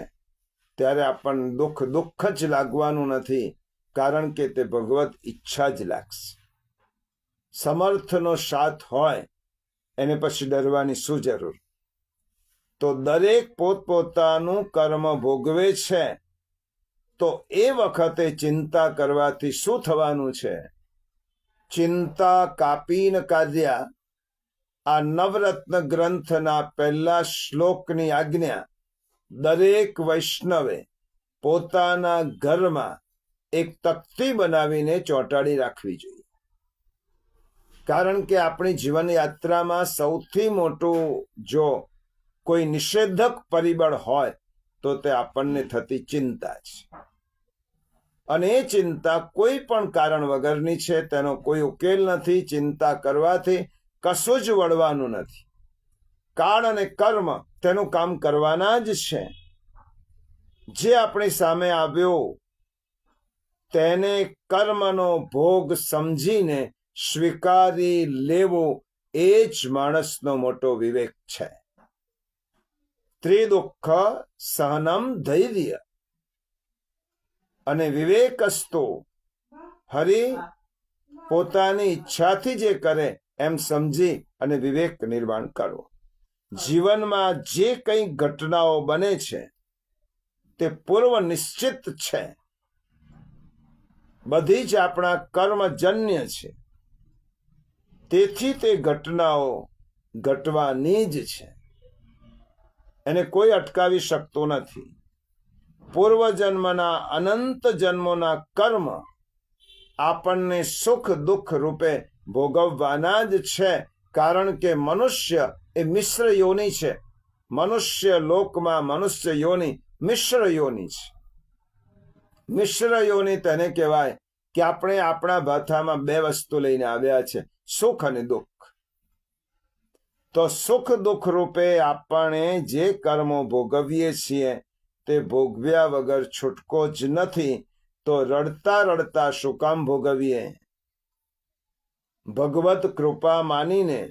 ત્યારે આપણને દુઃખ જ લાગવાનું નથી, કારણ કે તે ભગવત ઈચ્છા જ લાગશે. સમર્થનો સાથ હોય એને પછી ડરવાની શું જરૂર? તો દરેક પોતપોતાનું કર્મ ભોગવે છે તો એ વખતે ચિંતા કરવાથી શું થવાનું છે? ચિંતા કાપીને કાઢ્યા. આ નવરત્ન ગ્રંથના પહેલા શ્લોકની આજ્ઞા દરેક વૈષ્ણવે પોતાના ઘરમાં એક તકતી બનાવીને ચોંટાડી રાખવી જોઈએ. કારણ કે આપણી જીવન યાત્રામાં સૌથી મોટું જો કોઈ નિષેધક પરિબળ હોય તો તે આપણને થતી ચિંતા છે. અને એ ચિંતા કોઈ પણ કારણ વગરની છે, તેનો કોઈ ઉકેલ નથી. ચિંતા કરવાથી કશું જ વળવાનું નથી. કાળ અને કર્મ તેનું કામ કરવાના જ છે. જે આપણી સામે આવ્યો તેને કર્મનો ભોગ સમજીને સ્વીકારી લેવો એ જ માણસનો મોટો વિવેક છે. ત્રિદુઃખ સહનમ ધૈર્ય અને વિવેકસ્તો, હરિ પોતાની ઈચ્છાથી જે કરે એમ સમજી અને વિવેક નિર્માણ કરવો. જીવનમાં જે કંઈ ઘટનાઓ બને છે તે પૂર્વ નિશ્ચિત છે. બધી જ આપણા કર્મજન્ય છે. તેથી તે ઘટનાઓ ઘટવાની જ છે. એને કોઈ અટકાવી શકતું નથી. પૂર્વજન્મના અનંત જન્મોના કર્મ આપણને સુખ દુઃખ રૂપે ભોગવવાના જ છે. કારણ કે મનુષ્ય એ મિશ્ર યોનિ છે. મનુષ્ય લોકમાં મનુષ્ય યોનિ મિશ્ર યોનિ છે. મિશ્ર યોનિ તેને કહેવાય કે આપણે આપણા ભાથામાં બે વસ્તુ લઈને આવ્યા છે, સુખ અને દુઃખ. તો સુખ દુઃખ રૂપે આપણે જે કર્મો ભોગવીએ છીએ તે ભોગવ્યા વગર છૂટકો જ નથી. તો રડતા રડતા શું કામ ભોગવીએ? ભગવત કૃપા માનીને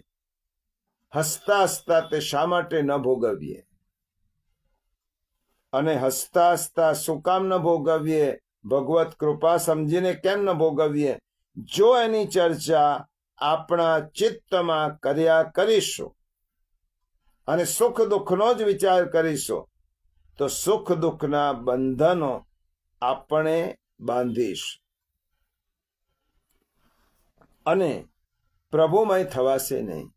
હસતા હસતા તે શા માટે ન ભોગવીએ? અને હસતા હસતા શું કામ ન ભોગવીએ? ભગવત કૃપા સમજીને કેમ ન ભોગવીએ? જો એની ચર્ચા આપણા ચિત્તમાં કર્યા કરીશું અને સુખ દુઃખનો જ વિચાર કરીશું તો સુખ દુઃખના બંધનો આપણે બાંધીશું અને પ્રભુમય થવાશે નહીં.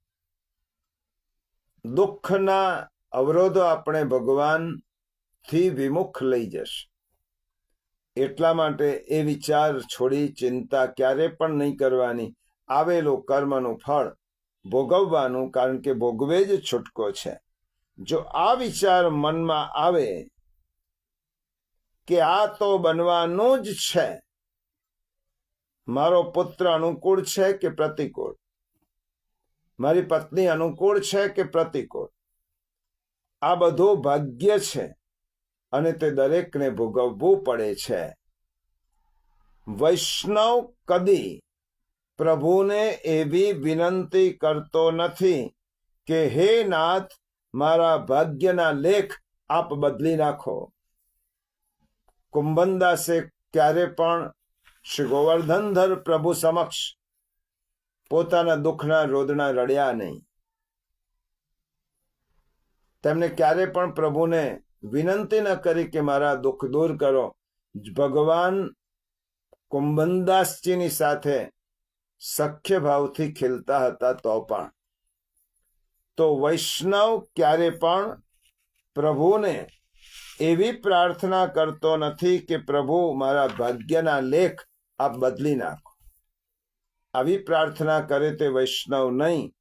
દુઃખના અવરોધો આપણે ભગવાનથી વિમુખ લઈ જશે. એટલા માટે એ વિચાર છોડી ચિંતા ક્યારે પણ નહીં કરવાની. આવેલું કર્મનું ફળ ભોગવવાનું, કારણ કે ભોગવે જ છૂટકો છે. જો આ વિચાર મનમાં આવે કે આ તો બનવાનું જ છે, મારો પુત્ર અનુકૂળ છે કે પ્રતિકૂળ, મારી પત્ની અનુકૂળ છે કે પ્રતિકૂળ, આ બધું ભાગ્ય છે અને તે દરેકને ભોગવવું પડે છે. વૈષ્ણવ કદી પ્રભુને એવી વિનંતી કરતો નથી કે હે નાથ, મારા ભાગ્યના લેખ આપ બદલી નાખો. કુંભનદાસે ક્યારે પણ શ્રી ગોવર્ધનધર પ્રભુ સમક્ષ પોતાના દુઃખના રોદણા રડ્યા નહીં. તેમને ક્યારે પણ પ્રભુને વિનંતી ન કરી કે મારા દુઃખ દૂર કરો. ભગવાન કુંભનદાસજીની સાથે સખ્ય ભાવથી ખીલતા હતા. તો વૈષ્ણવ ક્યારે પણ પ્રભુને એવી પ્રાર્થના કરતો નથી કે પ્રભુ મારા ભાગ્યના લેખ આપ બદલી નાખો. આવી પ્રાર્થના કરે તે વૈષ્ણવ નહીં.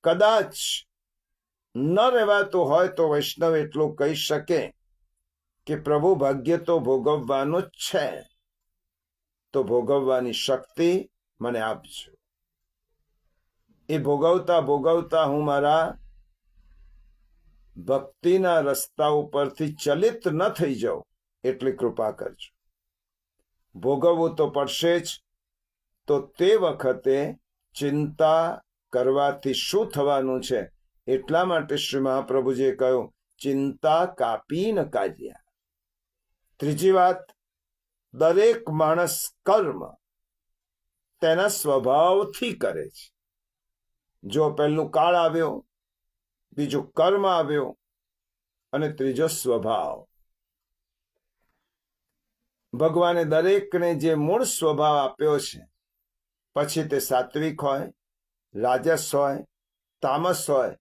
કદાચ ન રહેવાતું હોય તો વૈષ્ણવ એટલું કહી શકે કે પ્રભુ ભાગ્ય તો ભોગવવાનું જ છે, તો ભોગવવાની શક્તિ મને આપજો. એ ભોગવતા ભોગવતા હું મારા ભક્તિના રસ્તા ઉપરથી ચલિત ન થઈ જાઉં એટલી કૃપા કરજો. ભોગવવું તો પડશે જ, તો તે વખતે ચિંતા કરવાથી શું થવાનું છે એટલા માટે શ્રી મહાપ્રભુજીએ કહ્યું, ચિંતા કાપી ન કાઢ્યા. ત્રીજી વાત, દરેક માણસ કર્મ તેના સ્વભાવથી કરે છે. જો પહેલું કાળ આવ્યો, બીજું કર્મ આવ્યો અને ત્રીજો સ્વભાવ. ભગવાને દરેકને જે મૂળ સ્વભાવ આપ્યો છે, પછી તે સાત્વિક હોય, રાજસ હોય, તામસ હોય,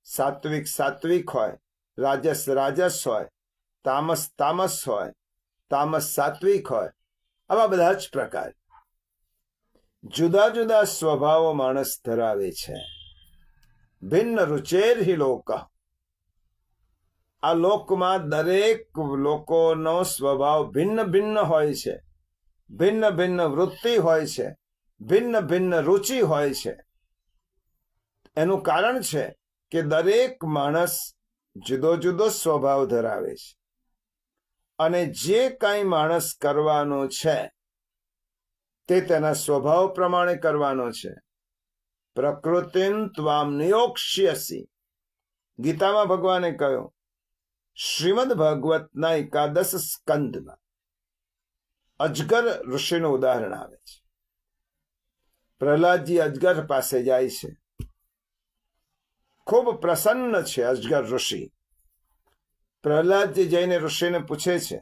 સાત્વિક સાત્વિક હોય, રાજસ રાજસ હોય, તામસ તામસ હોય, તામસ સાત્વિક હોય, આવા બધા જ પ્રકાર જુદા જુદા સ્વભાવો માણસ ધરાવે છે. ભિન્ન રુચેર હિ લોક. આ લોકમાં દરેક લોકોનો સ્વભાવ ભિન્ન ભિન્ન હોય છે, ભિન્ન ભિન્ન વૃત્તિ હોય છે, ભિન્ન ભિન્ન રુચિ હોય છે. એનું કારણ છે કે દરેક માણસ જુદો જુદો સ્વભાવ ધરાવે છે, અને જે કંઈ માણસ કરવાનો છે તે તેના સ્વભાવ પ્રમાણે કરવાનો છે. પ્રકૃતિન ત્વામ નિયોક્ષ્યસી. ગીતામાં ભગવાને કહ્યું, શ્રીમદ ભાગવતના 11 સ્કંદમાં અજગર ઋષિનું ઉદાહરણ આવે છે. પ્રહલાદજી અજગર પાસે જાય છે. ખૂબ પ્રસન્ન છે અજગર ઋષિ. પ્રહલાદજી જઈને ઋષિને પૂછે છે,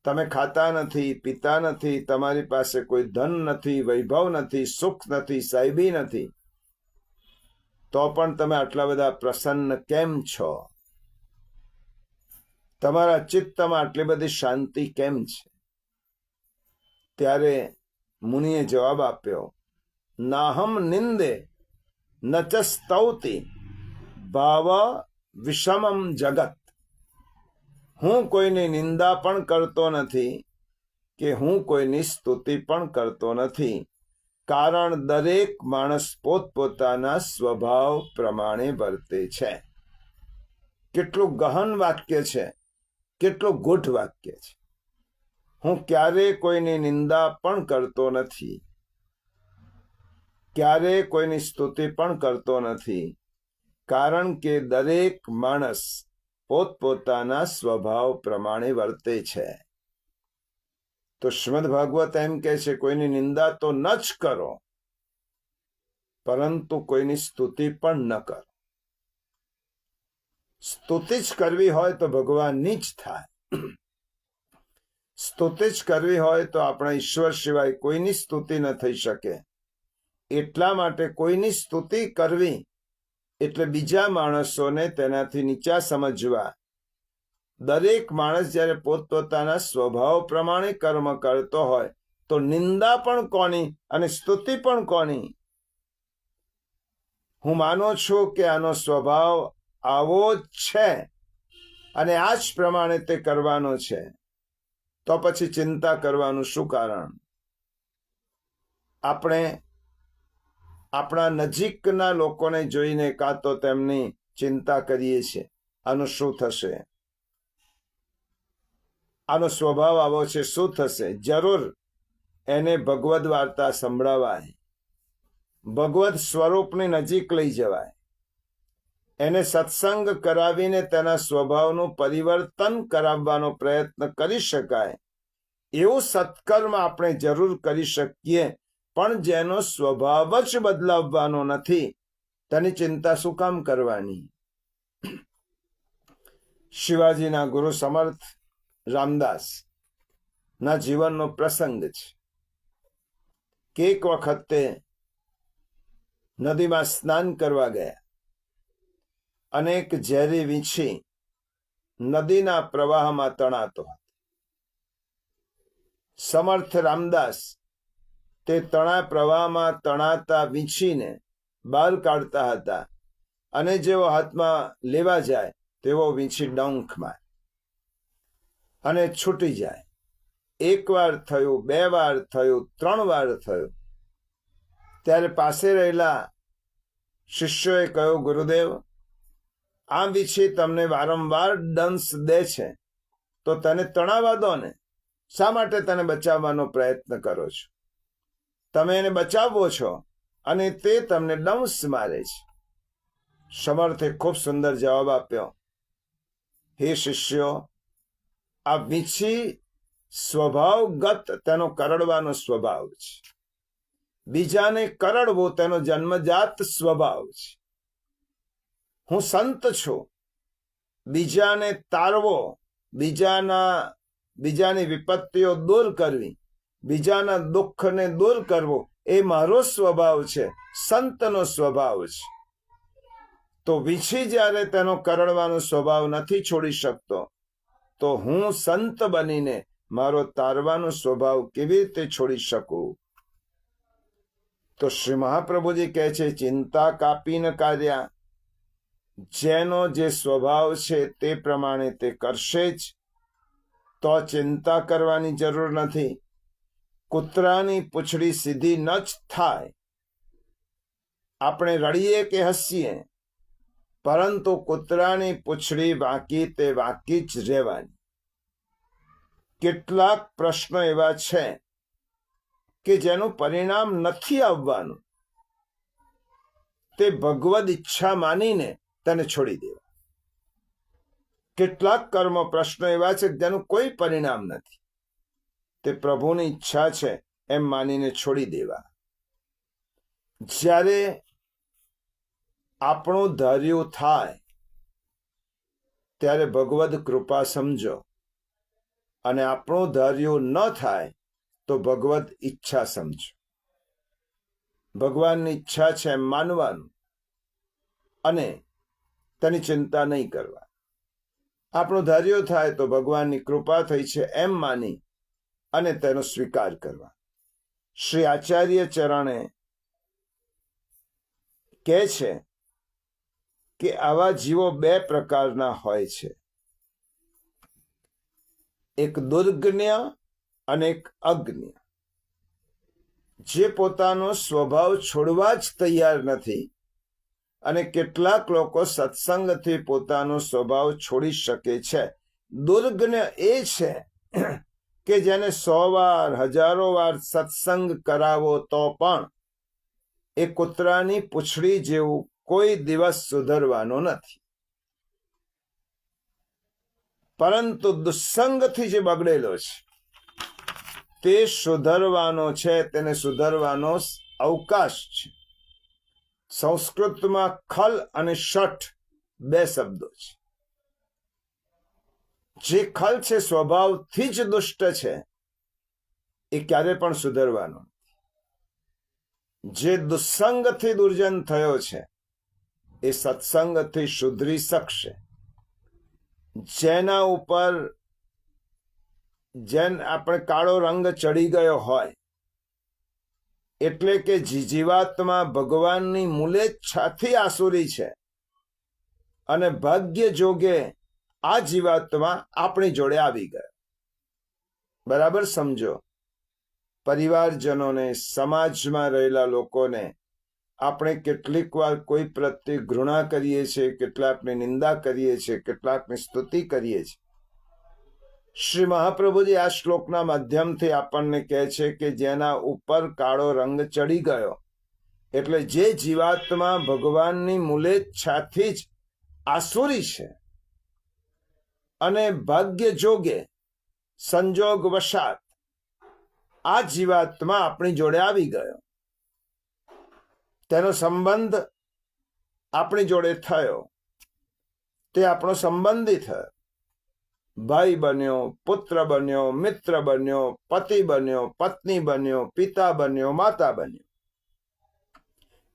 તમે ખાતા નથી, પીતા નથી, તમારી પાસે કોઈ ધન નથી, વૈભવ નથી, સુખ નથી, સાહેબી નથી, તો પણ તમે આટલા બધા પ્રસન્ન કેમ છો? તમારા ચિત્તમાં આટલી બધી શાંતિ કેમ છે? ત્યારે મુનિએ જવાબ આપ્યો, નાહમ નિંદે ન ચ સ્તૌતિ ભાવ વિષમમ જગત. હું કોઈની નિંદા પણ કરતો નથી કે હું કોઈની સ્તુતિ પણ કરતો નથી, કારણ દરેક માણસ પોતપોતાના સ્વભાવ પ્રમાણે વર્તે છે. કેટલું ગહન વાક્ય છે, કેટલું ગૂઢ વાક્ય છે. હું ક્યારેય કોઈની નિંદા પણ કરતો નથી, ક્યારેય કોઈની સ્તુતિ પણ કરતો નથી, કારણ કે દરેક માણસ પોતપોતાના સ્વભાવ પ્રમાણે વર્તે છે. તો શ્રીમદ ભાગવત એમ કહે છે, કોઈની નિંદા તો ન જ કરો, પરંતુ કોઈની સ્તુતિ પણ ન કરો. સ્તુતિ જ કરવી હોય તો ભગવાનની જ થાય. સ્તુતિ જ કરવી હોય તો આપણા ઈશ્વર સિવાય કોઈની સ્તુતિ ન થઈ શકે. એટલા માટે કોઈની સ્તુતિ કરવી એટલે બીજા માણસોને તેનાથી નીચા સમજવા. દરેક માણસ જ્યારે પોતપોતાના સ્વભાવ પ્રમાણે કર્મ કરતો હોય તો નિંદા પણ કોની અને સ્તુતિ પણ કોની? હું માનું છું કે આનો સ્વભાવ આવો જ છે અને આ જ પ્રમાણે તે કરવાનો છે, તો પછી ચિંતા કરવાનું શું કારણ? આપણે આપણા નજીકના લોકોને જોઈને કાં તો તેમની ચિંતા કરીએ છીએ, આનું શું થશે, આનો સ્વભાવ આવો છે, શું થશે? જરૂર એને ભગવદ વાર્તા સંભળાવાય, ભગવદ સ્વરૂપની નજીક લઈ જવાય, એને સત્સંગ કરાવીને તેના સ્વભાવનું પરિવર્તન કરાવવાનો પ્રયત્ન કરી શકાય એવું સત્કર્મ આપણે જરૂર કરી શકીએ, પણ જેનો સ્વભાવ જ બદલાવવાનો નથી તેની ચિંતા શું કામ કરવાની? શિવાજીના ગુરુ સમર્થ રામદાસ ના જીવનનો પ્રસંગ છે કે એક વખતે નદીમાં સ્નાન કરવા ગયા અને એક ઝેરી વીંછી નદીના પ્રવાહમાં તણાતો હતો. સમર્થ રામદાસ તે પ્રવાહમાં તણાતા વીંછીને બહાર કાઢતા હતા અને જેવો હાથમાં લેવા જાય તેવો વીંછી ડંખ મારે અને છૂટી જાય. એક વાર થયું, 2 વાર થયું, 3 વાર થયું. ત્યારે પાસે રહેલા શિષ્યોએ કહ્યું, ગુરુદેવ, આ વીંછી તમને વારંવાર દંશ દે છે તો તને તણાવા દો ને, શા માટે તને બચાવવાનો પ્રયત્ન કરો છો? તમે એને બચાવો છો અને તે તમને દંશ મારે છે. સમર્થે ખૂબ સુંદર જવાબ આપ્યો, હે શિષ્યો, આ વીંછી સ્વભાવગત તેનો કરડવાનો સ્વભાવ છે. બીજાને કરડવો તેનો જન્મજાત સ્વભાવ છે. હું સંત છું, બીજાને તારવો, બીજાની વિપત્તિઓ દૂર કરવી, બીજાના દુઃખને દૂર કરવો એ મારો સ્વભાવ છે, સંતનો સ્વભાવ છે. તો વીંછી જ્યારે તેનો કરડવાનો સ્વભાવ નથી છોડી શકતો તો હું સંત બનીને મારો તારવાનો સ્વભાવ કેવી રીતે છોડી શકું? તો શ્રી મહાપ્રભુજી કહે છે, ચિંતા કાપી ન કાર્યા. જેનો જે સ્વભાવ છે તે પ્રમાણે તે કરશે જ, તો ચિંતા કરવાની જરૂર નથી. કૂતરાની પૂંછડી સીધી ન જ થાય. આપણે રડીએ કે હસીએ, પરંતુ કૂતરાની પૂંછડી વાંકી તે વાંકી જ રહેવાની. કેટલાક પ્રશ્નો એવા છે કે જેનું પરિણામ નથી આવવાનું, તે ભગવદ ઈચ્છા માનીને તેને છોડી દેવા. કેટલાક કર્મ પ્રશ્નો એવા છે જેનું કોઈ પરિણામ નથી, તે પ્રભુની ઈચ્છા છે એમ માનીને છોડી દેવા. જ્યારે આપણું ધાર્યું થાય ત્યારે ભગવદ કૃપા સમજો, અને આપણું ધાર્યું ન થાય તો ભગવદ ઈચ્છા સમજો. ભગવાનની ઈચ્છા છે એમ માનવાનું અને તેની ચિંતા નહીં કરવા. આપણું ધાર્યું થાય તો ભગવાનની કૃપા થઈ છે એમ માની અને તેનો સ્વીકાર કરવા. શ્રી આચાર્ય ચરણે કહે છે કે આવા જીવો 2 પ્રકારના હોય છે, એક દુર્જ્ઞ અને એક અજ્ઞ. જે પોતાનો સ્વભાવ છોડવા જ તૈયાર નથી, અને કેટલાક લોકો સત્સંગથી પોતાનો સ્વભાવ છોડી શકે છે. દુર્જ્ઞ એ છે કે જેને 100 વાર 1000 વાર સત્સંગ કરાવો તો પણ એ કૂતરાની પૂંછડી જેવું કોઈ દિવસ સુધરવાનો નથી. પરંતુ દુસ્સંગથી જે બગડેલો છે તે સુધરવાનો છે, તેને સુધરવાનો અવકાશ છે. સંસ્કૃતમાં ખલ અને શઠ 2 શબ્દો છે. જે ખલ છે સ્વભાવથી જ દુષ્ટ છે, એ ક્યારે પણ સુધરવાનો નથી. જે દુસ્સંગથી દુર્જન થયો છે એ સત્સંગથી સુધરી શકશે. જેના ઉપર આપણે કાળો રંગ ચડી ગયો હોય, એટલે કે જીવાત્મા ભગવાનની મૂલેચ્છાથી આસુરી છે અને ભાગ્ય જોગે આ જીવાત્મા આપણી જોડે આવી ગયો. બરાબર સમજો. પરિવારજનોને, સમાજમાં રહેલા લોકોને આપણે કેટલીક વાર કોઈ પ્રત્યે ઘૃણા કરીએ છીએ, કેટલાકની નિંદા કરીએ છીએ, કેટલાકની સ્તુતિ કરીએ છીએ. શ્રી મહાપ્રભુજી આ શ્લોકના માધ્યમથી આપણને કહે છે કે જેના ઉપર કાળો રંગ ચડી ગયો, એટલે જે જીવાત્મા ભગવાનની મૂલેચ્છાથી જ આસુરી છે અને ભાગ્ય જોગે સંજોગ વશાત આ જીવાત્મા આપણી જોડે આવી ગયો, તેનો સંબંધ આપણી જોડે થયો, તે આપણો સંબંધી થયો, ભાઈ બન્યો, પુત્ર બન્યો, મિત્ર બન્યો, પતિ બન્યો, પત્ની બન્યો, પિતા બન્યો, માતા બન્યો.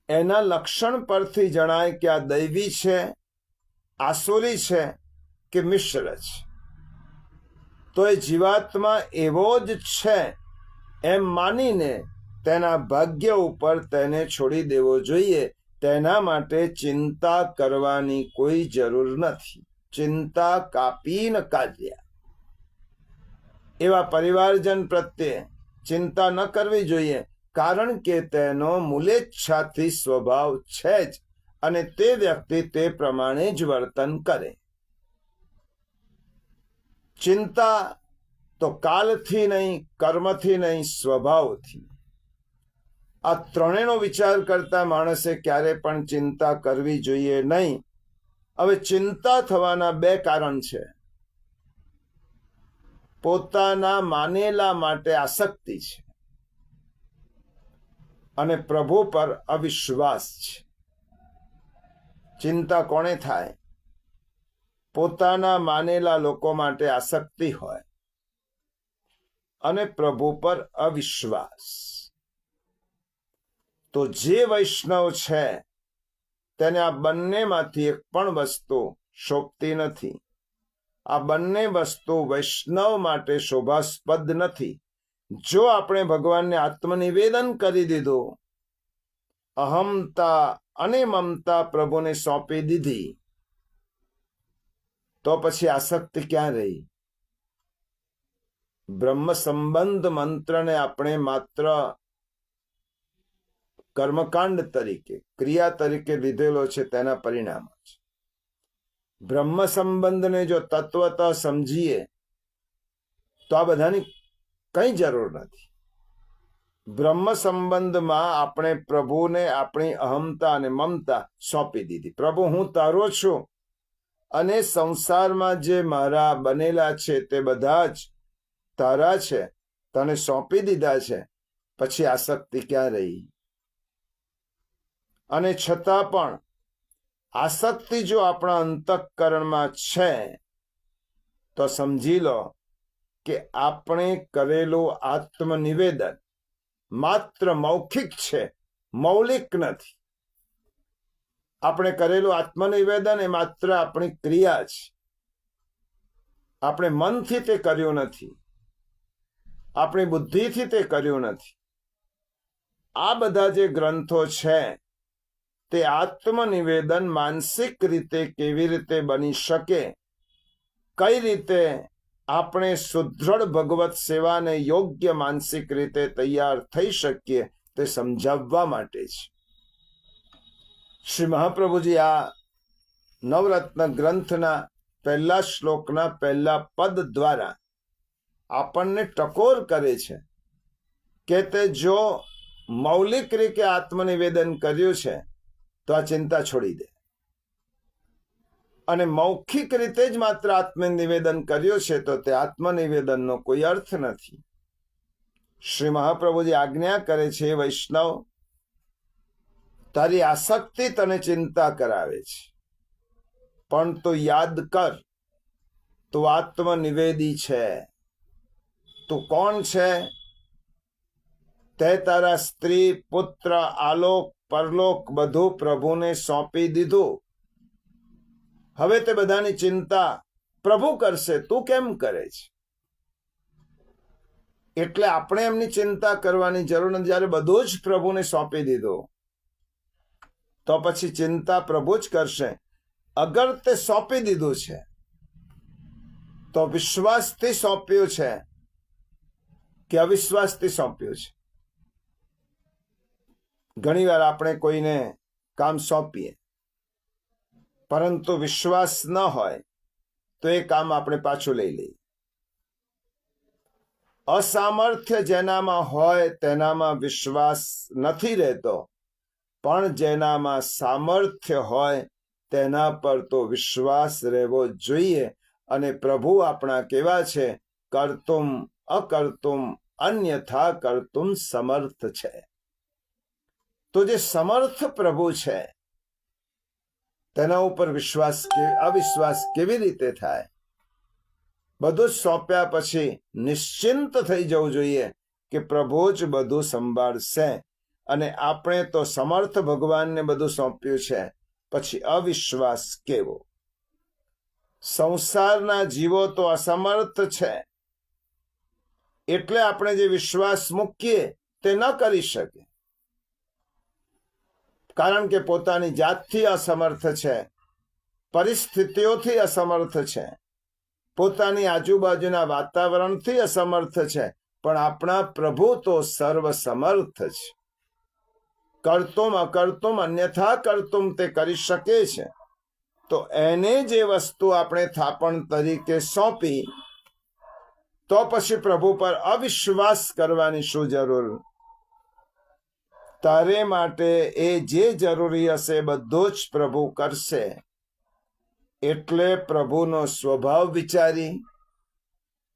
એના લક્ષણ પરથી જણાય કે આ દૈવી છે, આસુરી છે કે મિશ્ર છે. તો એ જીવાત્મા એવો જ છે એમ માનીને તેના ભાગ્ય ઉપર તેને છોડી દેવો જોઈએ. તેના માટે ચિંતા કરવાની કોઈ જરૂર નથી. ચિંતા કાપીને કાઢ્યા. એવા પરિવારજન પ્રત્યે ચિંતા ન કરવી જોઈએ, કારણ કે તેનો મૂલેચ્છાથી સ્વભાવ છે જ અને તે વ્યક્તિ તે પ્રમાણે જ વર્તન કરે. ચિંતા તો કાલથી નહીં, કર્મથી નહીં, સ્વભાવથી. આ ત્રણેયનો વિચાર કરતા માણસે ક્યારે પણ ચિંતા કરવી જોઈએ નહીં. હવે ચિંતા થવાના બે કારણ છે. પોતાના માનેલા માટે આસક્તિ છે અને પ્રભુ પર અવિશ્વાસ છે. ચિંતા કોને થાય? પોતાના માનેલા લોકો માટે આસક્તિ હોય અને પ્રભુ પર અવિશ્વાસ. તો જે વૈષ્ણવ છે તેને આ બંનેમાંથી એક પણ વસ્તુ શોભતી નથી. આ બંને વસ્તુ વૈષ્ણવ માટે શોભાસ્પદ નથી. જો આપણે ભગવાનને આત્મનિવેદન કરી દીધું, અહમતા અને મમતા પ્રભુને સોંપી દીધી, તો પછી આસક્તિ ક્યાં રહી? બ્રહ્મ સંબંધ મંત્રને આપણે માત્ર કર્મકાંડ તરીકે, ક્રિયા તરીકે લીધેલો છે, તેના પરિણામો છે. બ્રહ્મ સંબંધને જો તત્વત સમજીએ તો આ બધાની કઈ જરૂર નથી. બ્રહ્મ સંબંધમાં આપણે પ્રભુને આપણી અહમતા અને મમતા સોંપી દીધી. પ્રભુ, હું તારો છું અને સંસારમાં જે મારા બનેલા છે તે બધા જ તારા છે, તને સોંપી દીધા છે. પછી આસક્તિ ક્યાં રહી? અને છતાં પણ આસક્તિ જો આપણા અંતઃકરણમાં છે તો સમજી લો કે આપણે કરેલું આત્મનિવેદન માત્ર મૌખિક છે, મૌલિક નથી. આપણે કરેલું આત્મનિવેદન એ માત્ર આપણી ક્રિયા છે. આપણે મનથી તે કર્યું નથી, આપણી બુદ્ધિથી તે કર્યું નથી. આ બધા જે ગ્રંથો છે તે આત્મનિવેદન માનસિક રીતે કેવી રીતે બની શકે, કઈ રીતે આપણે સુદૃઢ ભગવત સેવાને યોગ્ય માનસિક રીતે તૈયાર થઈ શકીએ તે સમજાવવા માટે છે. શ્રી મહાપ્રભુજી આ નવરત્ન ગ્રંથના પહેલા શ્લોકના પહેલા પદ દ્વારા આપણને ટકોર કરે છે કે તે જો મૌલિક રીતે આત્મનિવેદન કર્યું છે તો આ ચિંતા છોડી દે, અને મૌખિક રીતે જ માત્ર આત્મનિવેદન કર્યું છે તો તે આત્મનિવેદનનો કોઈ અર્થ નથી. શ્રી મહાપ્રભુજી આજ્ઞા કરે છે, વૈષ્ણવ, તારી આસક્તિ તને ચિંતા કરાવે છે, પણ તું યાદ કર, તું આત્મનિવેદી છે. તું કોણ છે? તે તારા સ્ત્રી, પુત્ર, આલોક, પરલોક બધું પ્રભુને સોંપી દીધું. હવે તે બધાની ચિંતા પ્રભુ કરશે, તું કેમ કરે છે? એટલે આપણે એમની ચિંતા કરવાની જરૂર નથી. જ્યારે બધું જ પ્રભુને સોંપી દીધું તો પછી ચિંતા પ્રભુ જ કરશે. અગર તે સોંપી દીધું છે તો વિશ્વાસથી સોંપ્યું છે કે અવિશ્વાસથી સોંપ્યું છે? ઘણીવાર આપણે કોઈને કામ સોંપીએ પરંતુ વિશ્વાસ ન હોય તો એ કામ આપણે પાછું લઈ લઈએ. અસામર્થ્ય જેનામાં હોય તેનામાં વિશ્વાસ નથી રહેતો, પણ જેનામાં સામર્થ્ય હોય તેના પર તો વિશ્વાસ રહેવો જોઈએ. અને પ્રભુ આપણા કેવા છે? કર્તુમ અકર્તુમ અન્યથા કર્તુમ સમર્થ છે. તો જે સમર્થ પ્રભુ છે તેના ઉપર અવિશ્વાસ કેવી રીતે થાય? બધું જ સોંપ્યા પછી નિશ્ચિંત થઈ જવું જોઈએ કે પ્રભુ જ બધું સંભાળશે. અને આપણે તો સમર્થ ભગવાનને બધું સોંપ્યું છે, પછી અવિશ્વાસ કેવો? સંસારના જીવો તો અસમર્થ છે, એટલે આપણે જે વિશ્વાસ મૂકીએ તે ન કરી શકે, કારણ કે પોતાની જાતથી અસમર્થ છે, પરિસ્થિતિઓથી અસમર્થ છે, પોતાની આજુબાજુના વાતાવરણથી અસમર્થ છે. પણ આપણા પ્રભુ તો સર્વસમર્થ છે. કરતુમ અકર્તુમ અન્યથા કરતુમ તે કરી શકે છે. તો એને જે વસ્તુ આપણે થાપણ તરીકે સોંપી, તો પછી પ્રભુ પર અવિશ્વાસ કરવાની શું જરૂર? તારે માટે એ જે જરૂરી હશે બધું જ પ્રભુ કરશે. એટલે પ્રભુનો સ્વભાવ વિચારી,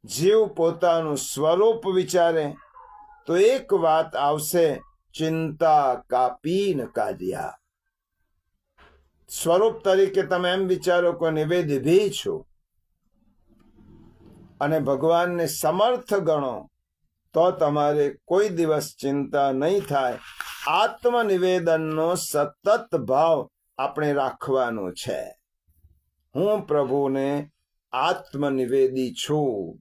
જીવ પોતાનું સ્વરૂપ વિચારે તો એક વાત આવશે: ચિંતા કાપીન કાઢ્યા. સ્વરૂપ તરીકે તમે એમ વિચારો કે નિવેદભી છું, અને ભગવાનને સમર્થ ગણો, તો તમારે કોઈ દિવસ ચિંતા નહીં થાય. આત્મનિવેદનનો સતત ભાવ આપણે રાખવાનો છે. હું પ્રભુને આત્મનિવેદી છું.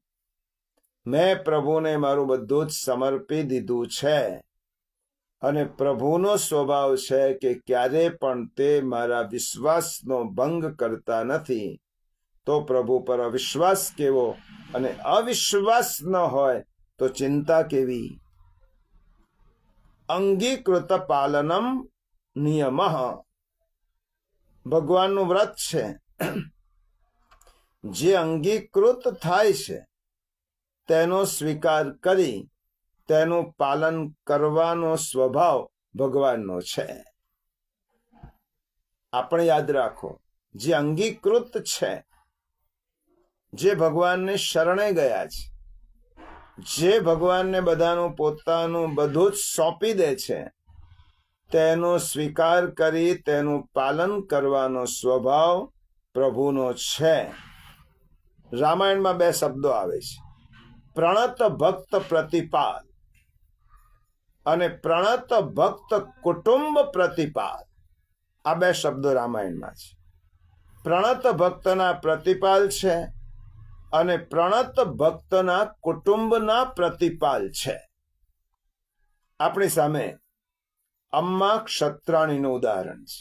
મેં પ્રભુને મારું બધું જ સમર્પી દીધું છે. અને પ્રભુનો સ્વભાવ છે કે ક્યારે પણ તે મારા વિશ્વાસનો ભંગ કરતા નથી. તો પ્રભુ પર અવિશ્વાસ કેવો? અને અવિશ્વાસ ન હોય તો ચિંતા કેવી? અંગીકૃત પાલનમ નિયમ. ભગવાનનું વ્રત છે, જે અંગીકૃત થાય છે તેનો સ્વીકાર કરી તેનું પાલન કરવાનો સ્વભાવ ભગવાનનો છે. આપણે યાદ રાખો, જે અંગીકૃત છે, જે ભગવાનને શરણે ગયા છે, જે ભગવાનને બધાનું પોતાનું બધું જ સોંપી દે છે, તેનો સ્વીકાર કરી તેનું પાલન કરવાનો સ્વભાવ પ્રભુનો છે. રામાયણમાં 2 શબ્દો આવે છે: પ્રણત ભક્ત પ્રતિપાલ અને પ્રણત ભક્ત કુટુંબ પ્રતિપાલ. આ 2 શબ્દો રામાયણમાં છે. પ્રણત ભક્તના પ્રતિપાલ છે અને પ્રણત ભક્તના કુટુંબના પ્રતિપાલ છે. આપણી સામે અમ્મા ક્ષત્રાણીનું ઉદાહરણ છે.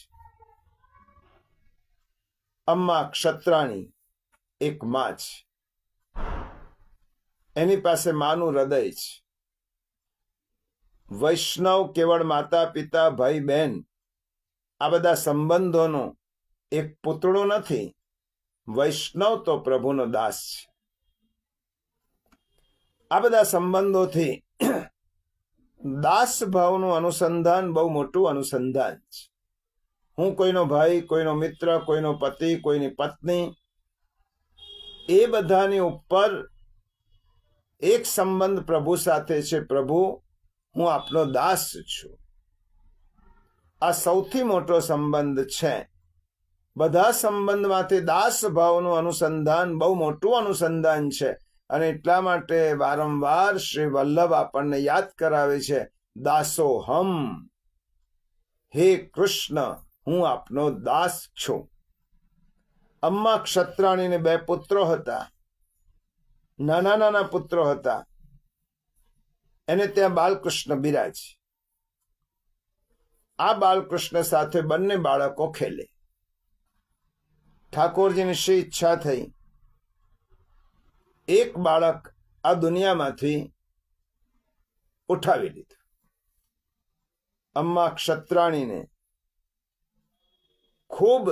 અમ્મા ક્ષત્રાણી એક માં છે. એની પાસે માનું હૃદય છે. વૈષ્ણવ કેવળ માતા પિતા ભાઈ બહેન આ બધા સંબંધોનો એક પૂતળો નથી. વૈષ્ણવ તો પ્રભુનો દાસ છે. આ બધા સંબંધોથી દાસ ભાવનું અનુસંધાન બહુ મોટું અનુસંધાન છે. હું કોઈનો ભાઈ, કોઈનો મિત્ર, કોઈનો પતિ, કોઈની પત્ની, એ બધાની ઉપર એક સંબંધ પ્રભુ સાથે છે: પ્રભુ, હું આપનો દાસ છું. આ સૌથી મોટો સંબંધ છે. બધા સંબંધમાંથી દાસ ભાવનું અનુસંધાન બહુ મોટું અનુસંધાન છે. અને એટલા માટે વારંવાર શ્રી વલ્લભ આપણને યાદ કરાવે છે: દાસો હમ, હે કૃષ્ણ, હું આપનો દાસ છું. અમ્મા ક્ષત્રાણીને 2 પુત્રો હતા. નાના નાના પુત્રો હતા. એને ત્યાં બાલકૃષ્ણ બિરાજ. આ બાલકૃષ્ણ સાથે બંને બાળકો ખેલે. ઠાકોરજીની શી ઈચ્છા થઈ, એક બાળક આ દુનિયામાંથી ઉઠાવી લીધું. અમ્મા ક્ષત્રાણીને ખૂબ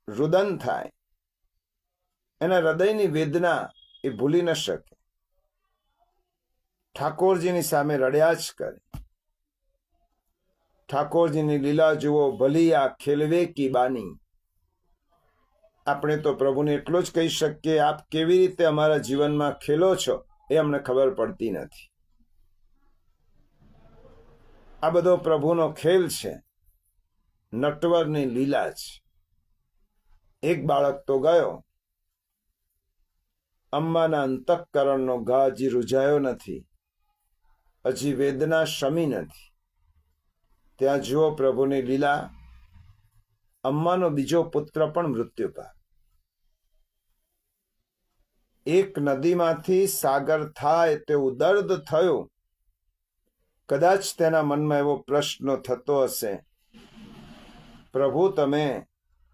રુદન થાય. એના હૃદયની વેદના એ ભૂલી ન શકે. ઠાકોરજીની સામે રડ્યા જ કરે. ઠાકોરજીની લીલા જુઓ, ભલી આ ખેલવે કી બાની. આપણે તો પ્રભુને એટલો જ કહી શકીએ, આપ કેવી રીતે અમારા જીવનમાં ખેલો છો એ અમને ખબર પડતી નથી. આ બધો પ્રભુનો ખેલ છે, નટવરની લીલા છે. એક બાળક તો ગયો, અમ્માના અંતઃકરણનો ઘા હજી રૂઝાયો નથી, હજી વેદના શમી નથી. ત્યાં જુઓ પ્રભુની લીલા, અમ્માનો બીજો પુત્ર પણ મૃત્યુ પામ્યો. એક નદીમાંથી સાગર થાય તેવું દર્દ થયું. કદાચ તેના મનમાં એવો પ્રશ્ન થતો હશે, પ્રભુ તમે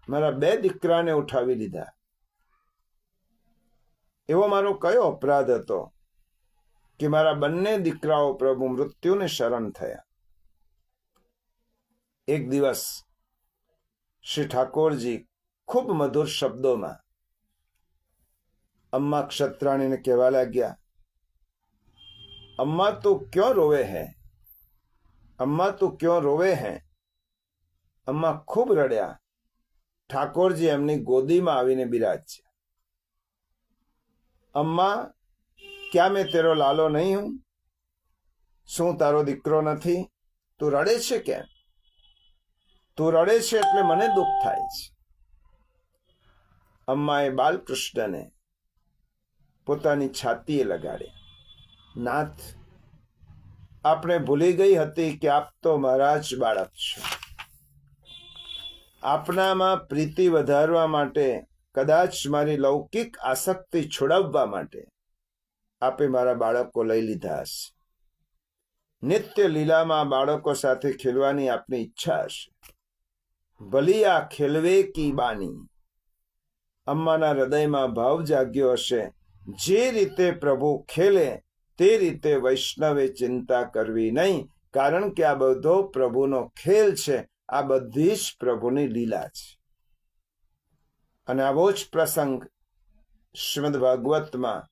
મારા 2 દીકરાને ઉઠાવી લીધા, એવો મારો કયો અપરાધ હતો કે મારા બંને દીકરાઓ પ્રભુ મૃત્યુને શરણ થયા. એક દિવસ શ્રી ઠાકોરજી ખૂબ મધુર શબ્દોમાં અમ્મા ક્ષત્રાણીને કહેવા લાગ્યા, અમ્મા તું ક્यों રોવે હૈ, અમ્મા તું ક્यों રોવે હૈ. અમ્મા ખૂબ રડ્યા. ઠાકોરજી એમની ગોદીમાં આવીને બિરાજ્યા. અમ્મા, ક્યાં મેં તેરો લાલો નહીં હું? શું તારો દીકરો નથી? તું રડે છે કેમ? તું રડે છે એટલે મને દુઃખ થાય છે. અમ્માએ બાલકૃષ્ણને પોતાની છાતીએ લગાડ્યા. નાથ, આપણે ભૂલી ગઈ હતી કે આપ તો મારા જ બાળક છો. આપનામાં પ્રીતિ વધારવા માટે, કદાચ મારી લૌકિક આસક્તિ છોડાવવા માટે આપે મારા બાળકો લઈ લીધા હશે. નિત્ય લીલામાં બાળકો સાથે ખેલવાની આપની ઈચ્છા હશે. ભલિયા ખેલવે કી બાની. અમ્માના હૃદયમાં ભાવ જાગ્યો હશે, જે રીતે પ્રભુ ખેલે તે રીતે વૈષ્ણવે ચિંતા કરવી નહીં, કારણ કે આ બધો પ્રભુનો ખેલ છે, આ બધી જ પ્રભુની લીલા છે. અને આવો જ પ્રસંગ શ્રીમદ ભાગવતમાં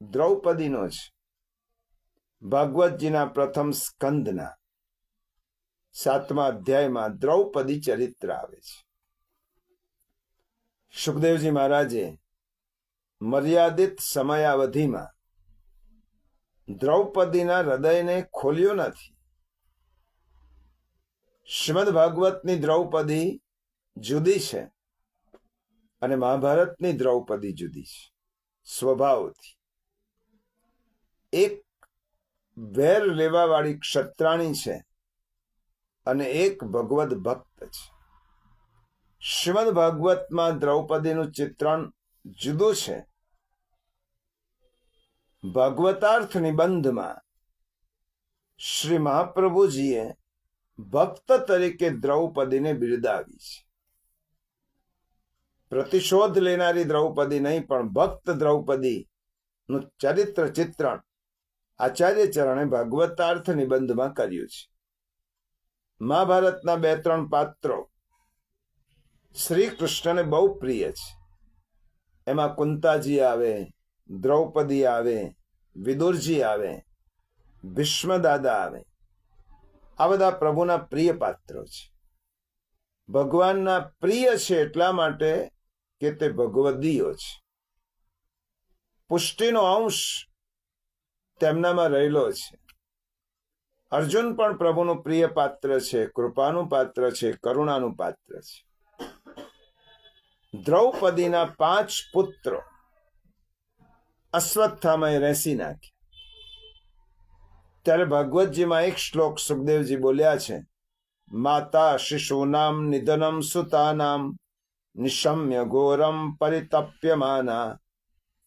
દ્રૌપદીનો છે. ભાગવતજીના પ્રથમ સ્કંદના 7મા અધ્યાયમાં દ્રૌપદી ચરિત્ર આવે છે. સુખદેવજી મહારાજે મર્યાદિત સમયાવધિમાં દ્રૌપદીના હૃદયને ખોલ્યો નથી. શ્રીમદ ભાગવતની દ્રૌપદી જુદી છે અને મહાભારતની દ્રૌપદી જુદી છે સ્વભાવથી. એક વેર લેવાવાળી ક્ષત્રાણી છે અને એક ભગવદ ભક્ત છે. શ્રીમદ ભાગવતમાં દ્રૌપદીનું ચિત્રણ જુદું છે. ભાગવતાર્થ નિબંધમાં શ્રી મહાપ્રભુજીએ ભક્ત તરીકે દ્રૌપદીને બિરદાવી છે. પ્રતિશોધ લેનારી દ્રૌપદી નહીં, પણ ભક્ત દ્રૌપદીનું ચરિત્ર ચિત્રણ આચાર્ય ચરણે ભાગવતાર્થ નિબંધમાં કર્યું છે. મહાભારતના 2-3 પાત્રો શ્રી કૃષ્ણને બહુ પ્રિય છે. એમાં કુંતાજી આવે, દ્રૌપદી આવે, વિદુરજી આવે, ભીષ્મ દાદા આવે. આ બધા પ્રભુના પ્રિય પાત્રો છે. ભગવાનના પ્રિય છે એટલા માટે કે તે ભગવદીયો છે. પુષ્ટિનો અંશ તેમનામાં રહેલો છે. અર્જુન પણ પ્રભુનું પ્રિય પાત્ર છે, કૃપાનું પાત્ર છે, કરુણાનું પાત્ર છે. દ્રૌપદીના 5 પુત્રો અશ્વત્થામાએ રેસી નાખ્યા. ત્યારે ભાગવતજીમાં એક શ્લોક સુખદેવજી બોલ્યા છે, માતા શિશુનામ નિધનમ સુતાનામ નિશમ્ય ઘોરમ પરિતપ્યમાના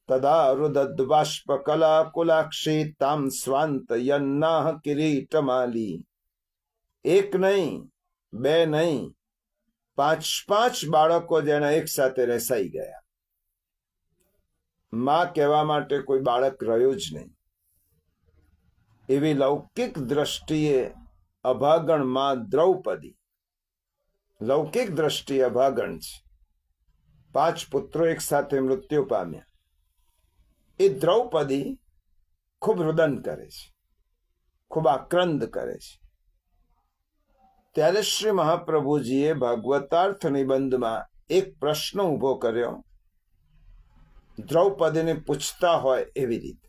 તદા રુદદ્બાષ્પ કલા કુલાક્ષી તામ સ્વાંત યન્નાહ કિરીટમાલી. એક નહીં, 2 નહીં, 5 બાળકો જેના એક સાથે રેસાઈ ગયા. માં કહેવા માટે કોઈ બાળક રહ્યું જ નહીં. એવી લૌકિક દ્રષ્ટિએ અભાગણ માં દ્રૌપદી લૌકિક દ્રષ્ટિએ અભાગણ છે. 5 પુત્રો એક સાથે મૃત્યુ પામ્યા. એ દ્રૌપદી ખૂબ રુદન કરે છે, ખૂબ આક્રંદ કરે છે. ત્યારે શ્રી મહાપ્રભુજીએ ભાગવતાર્થ નિબંધમાં એક પ્રશ્ન ઊભો કર્યો, દ્રૌપદીને પૂછતા હોય એવી રીતે,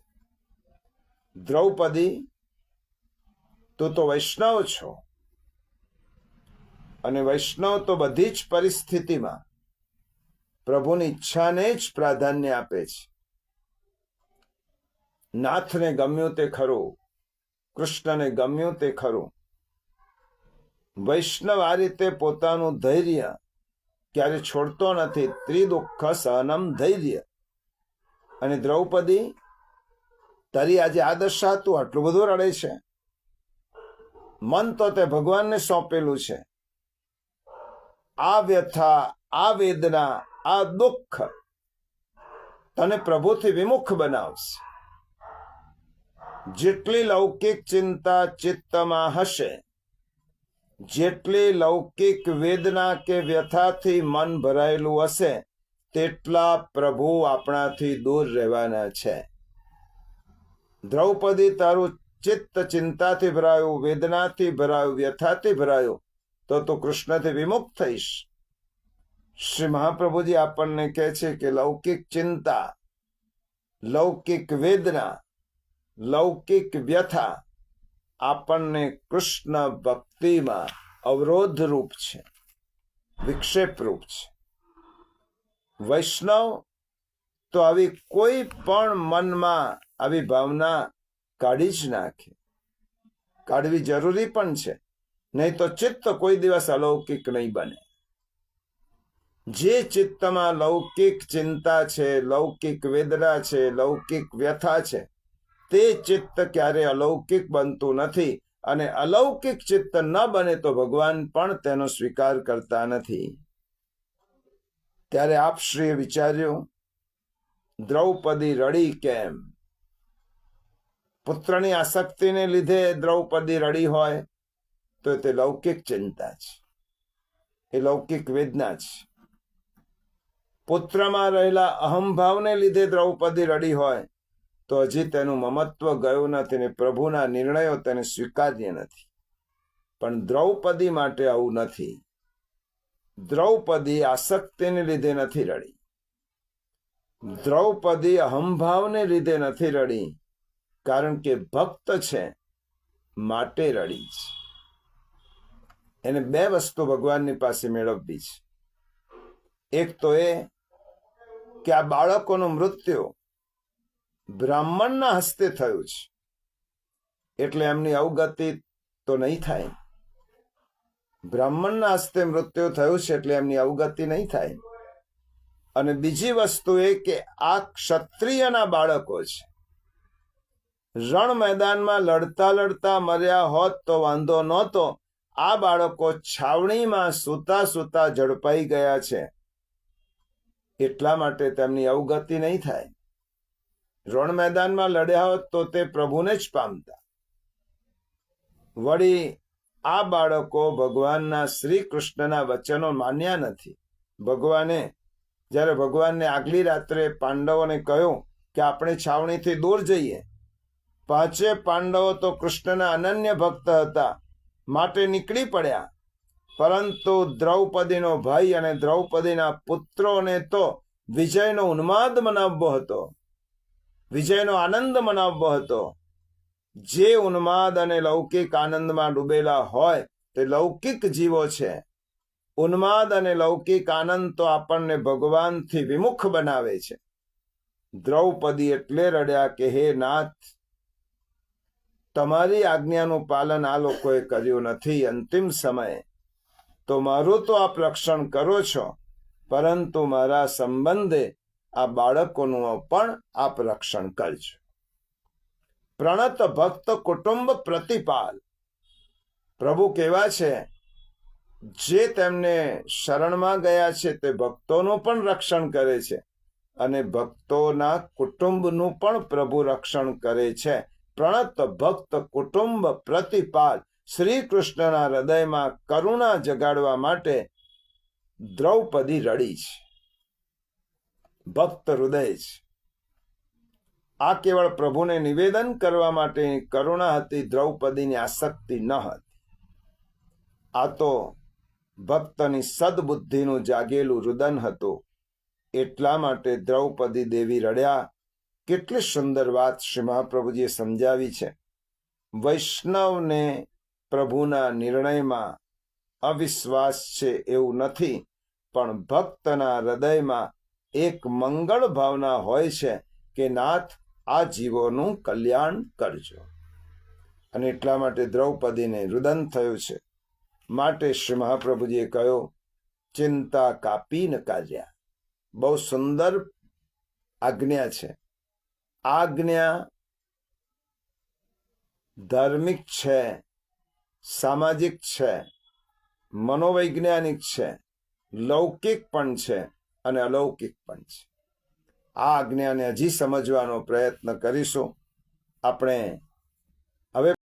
દ્રૌપદી, તું તો વૈષ્ણવ છો, અને વૈષ્ણવ તો બધી જ પરિસ્થિતિમાં પ્રભુની ઈચ્છાને જ પ્રાધાન્ય આપે છે. નાથને ગમ્યું તે ખરું, કૃષ્ણને ગમ્યું તે ખરું. વૈષ્ણવ આ રીતે પોતાનું ધૈર્ય ક્યારે છોડતો નથી. ત્રિદુઃખ સહનમ ધૈર્ય. અને દ્રૌપદી, તારી આજે આ દશા, તું આટલું બધું રડે છે, મન તો તે ભગવાનને સોંપેલું છે. આ વ્યથા, આ વેદના, આ દુઃખ તને પ્રભુથી વિમુખ બનાવશે. જેટલી લૌકિક ચિંતા ચિત્તમાં હશે, જેટલી લૌકિક વેદના કે વ્યથાથી મન ભરાયેલું હશે, તેટલા પ્રભુ આપણાથી દૂર રહેવાના છે. દ્રૌપદી, તારું ચિત્ત ચિંતાથી ભરાયું, વેદનાથી ભરાયું, વ્યથાથી ભરાયું, તો તું કૃષ્ણથી વિમુખ થઈશ. શ્રી મહાપ્રભુજી આપણને કહે છે કે લૌકિક ચિંતા, લૌકિક વેદના, લૌકિક વ્યથા આપણને કૃષ્ણ ભક્તિમાં અવરોધ રૂપ છે, વિક્ષેપ રૂપ છે. વૈષ્ણવ તો આવી કોઈ પણ મનમાં આવી ભાવના કાઢી જ નાખે. કાઢવી જરૂરી પણ છે, નહીં તો ચિત્ત કોઈ દિવસ અલૌકિક નહીં બને. જે ચિત્તમાં લૌકિક ચિંતા છે, લૌકિક વેદના છે, લૌકિક વ્યથા છે, તે ચિત્ત ક્યારે અલૌકિક બનતું નથી. અને અલૌકિક ચિત્ત ન બને તો ભગવાન પણ તેનો સ્વીકાર કરતા નથી. ત્યારે આપશ્રીએ વિચાર્યું, દ્રૌપદી રડી કેમ? પુત્રની આસક્તિને લીધે દ્રૌપદી રડી હોય તો તે લૌકિક ચિંતા છે, એ લૌકિક વેદના છે. પુત્રમાં રહેલા અહંભાવને લીધે દ્રૌપદી રડી હોય તો હજી તેનું મમત્વ ગયું નથી ને પ્રભુના નિર્ણયો તેને સ્વીકાર્ય નથી. પણ દ્રૌપદી માટે આવું નથી. દ્રૌપદી આસક્તિને લીધે નથી રડી, દ્રૌપદી અહંભાવને લીધે નથી રડી, કારણ કે ભક્ત છે માટે રડી છે. એને બે વસ્તુ ભગવાનની પાસે મેળવવી છે. એક તો એ કે આ બાળકોનું મૃત્યુ બ્રાહ્મણના હસ્તે થયું છે, એટલે એમની અવગતિ તો નહીં થાય. બ્રાહ્મણના હસ્તે મૃત્યુ થયું છે એટલે એમની અવગતિ નહીં થાય. અને બીજી વસ્તુ એ કે આ ક્ષત્રિયના બાળકો છે. રણ મેદાનમાં લડતા લડતા મર્યા હોત તો વાંધો નહોતો. આ બાળકો છાવણીમાં સૂતા સૂતા ઝડપાઈ ગયા છે, એટલા માટે તેમની અવગતિ નહીં થાય. રણ મેદાનમાં લડ્યા હોત તો તે પ્રભુને જ પામતા. વળી આ બાળકો ભગવાનના શ્રી કૃષ્ણના વચનો માન્યા નથી. જ્યારે ભગવાનને આગલી રાત્રે પાંડવોને કહ્યું કે આપણે છાવણીથી દૂર જઈએ, પાંચે પાંડવો તો કૃષ્ણના અનન્ય ભક્ત હતા માટે નીકળી પડ્યા. પરંતુ દ્રૌપદીનો ભાઈ અને દ્રૌપદીના પુત્રોને તો વિજયનો ઉન્માદ મનાવવો હતો, વિજયનો આનંદ મનાવવો હતો. જે ઉન્માદ અને લૌકિક આનંદમાં ડૂબેલા હોય તે લૌકિક જીવો છે. ઉન્માદ અને લૌકિક આનંદ તો આપણને ભગવાનથી વિમુખ બનાવે છે. દ્રૌપદી એટલે રડ્યા કે હે નાથ, તમારી આજ્ઞાનું પાલન આ લોકોએ કર્યું નથી. અંતિમ સમયે તો મારું તો આપ રક્ષણ કરો છો, પરંતુ મારા સંબંધે આ બાળકોનું પણ આપ રક્ષણ કરજો. પ્રણત ભક્ત કુટુંબ પ્રતિપાલ. પ્રભુ કેવા છે, જે તેમને શરણમાં ગયા છે તે ભક્તોનું પણ રક્ષણ કરે છે અને ભક્તોના કુટુંબનું પણ પ્રભુ રક્ષણ કરે છે. પ્રણત ભક્ત કુટુંબ પ્રતિપાલ. શ્રી કૃષ્ણના હૃદયમાં કરુણા જગાડવા માટે દ્રૌપદી રડી છે. ભક્ત હૃદય છે. આ કેવળ પ્રભુને નિવેદન કરવા માટેની કરુણા હતી, દ્રૌપદીની આસક્તિ ન હતી. આ તો ભક્તની સદબુદ્ધિનું જાગેલું રુદન હતું. એટલા માટે દ્રૌપદી દેવી રડ્યા. કેટલી સુંદર વાત શ્રી મહાપ્રભુજીએ સમજાવી છે. વૈષ્ણવને પ્રભુના નિર્ણયમાં અવિશ્વાસ છે એવું નથી, પણ ભક્તના હૃદયમાં એક મંગળ ભાવના હોય છે કે નાથ આ જીવોનું કલ્યાણ કરજો. અને એટલા માટે દ્રૌપદીને રુદન થયું છે. માટે શ્રી મહાપ્રભુજીએ કહ્યું, ચિંતા કાપી ન કાઢ્યા. બહુ સુંદર આજ્ઞા છે. આજ્ઞા ધાર્મિક છે, સામાજિક છે, મનોવૈજ્ઞાનિક છે, લૌકિક પણ છે અને અલૌકિક પણ છે. આ આજ્ઞાને હજી સમજવાનો પ્રયત્ન કરીશું. આપણે હવે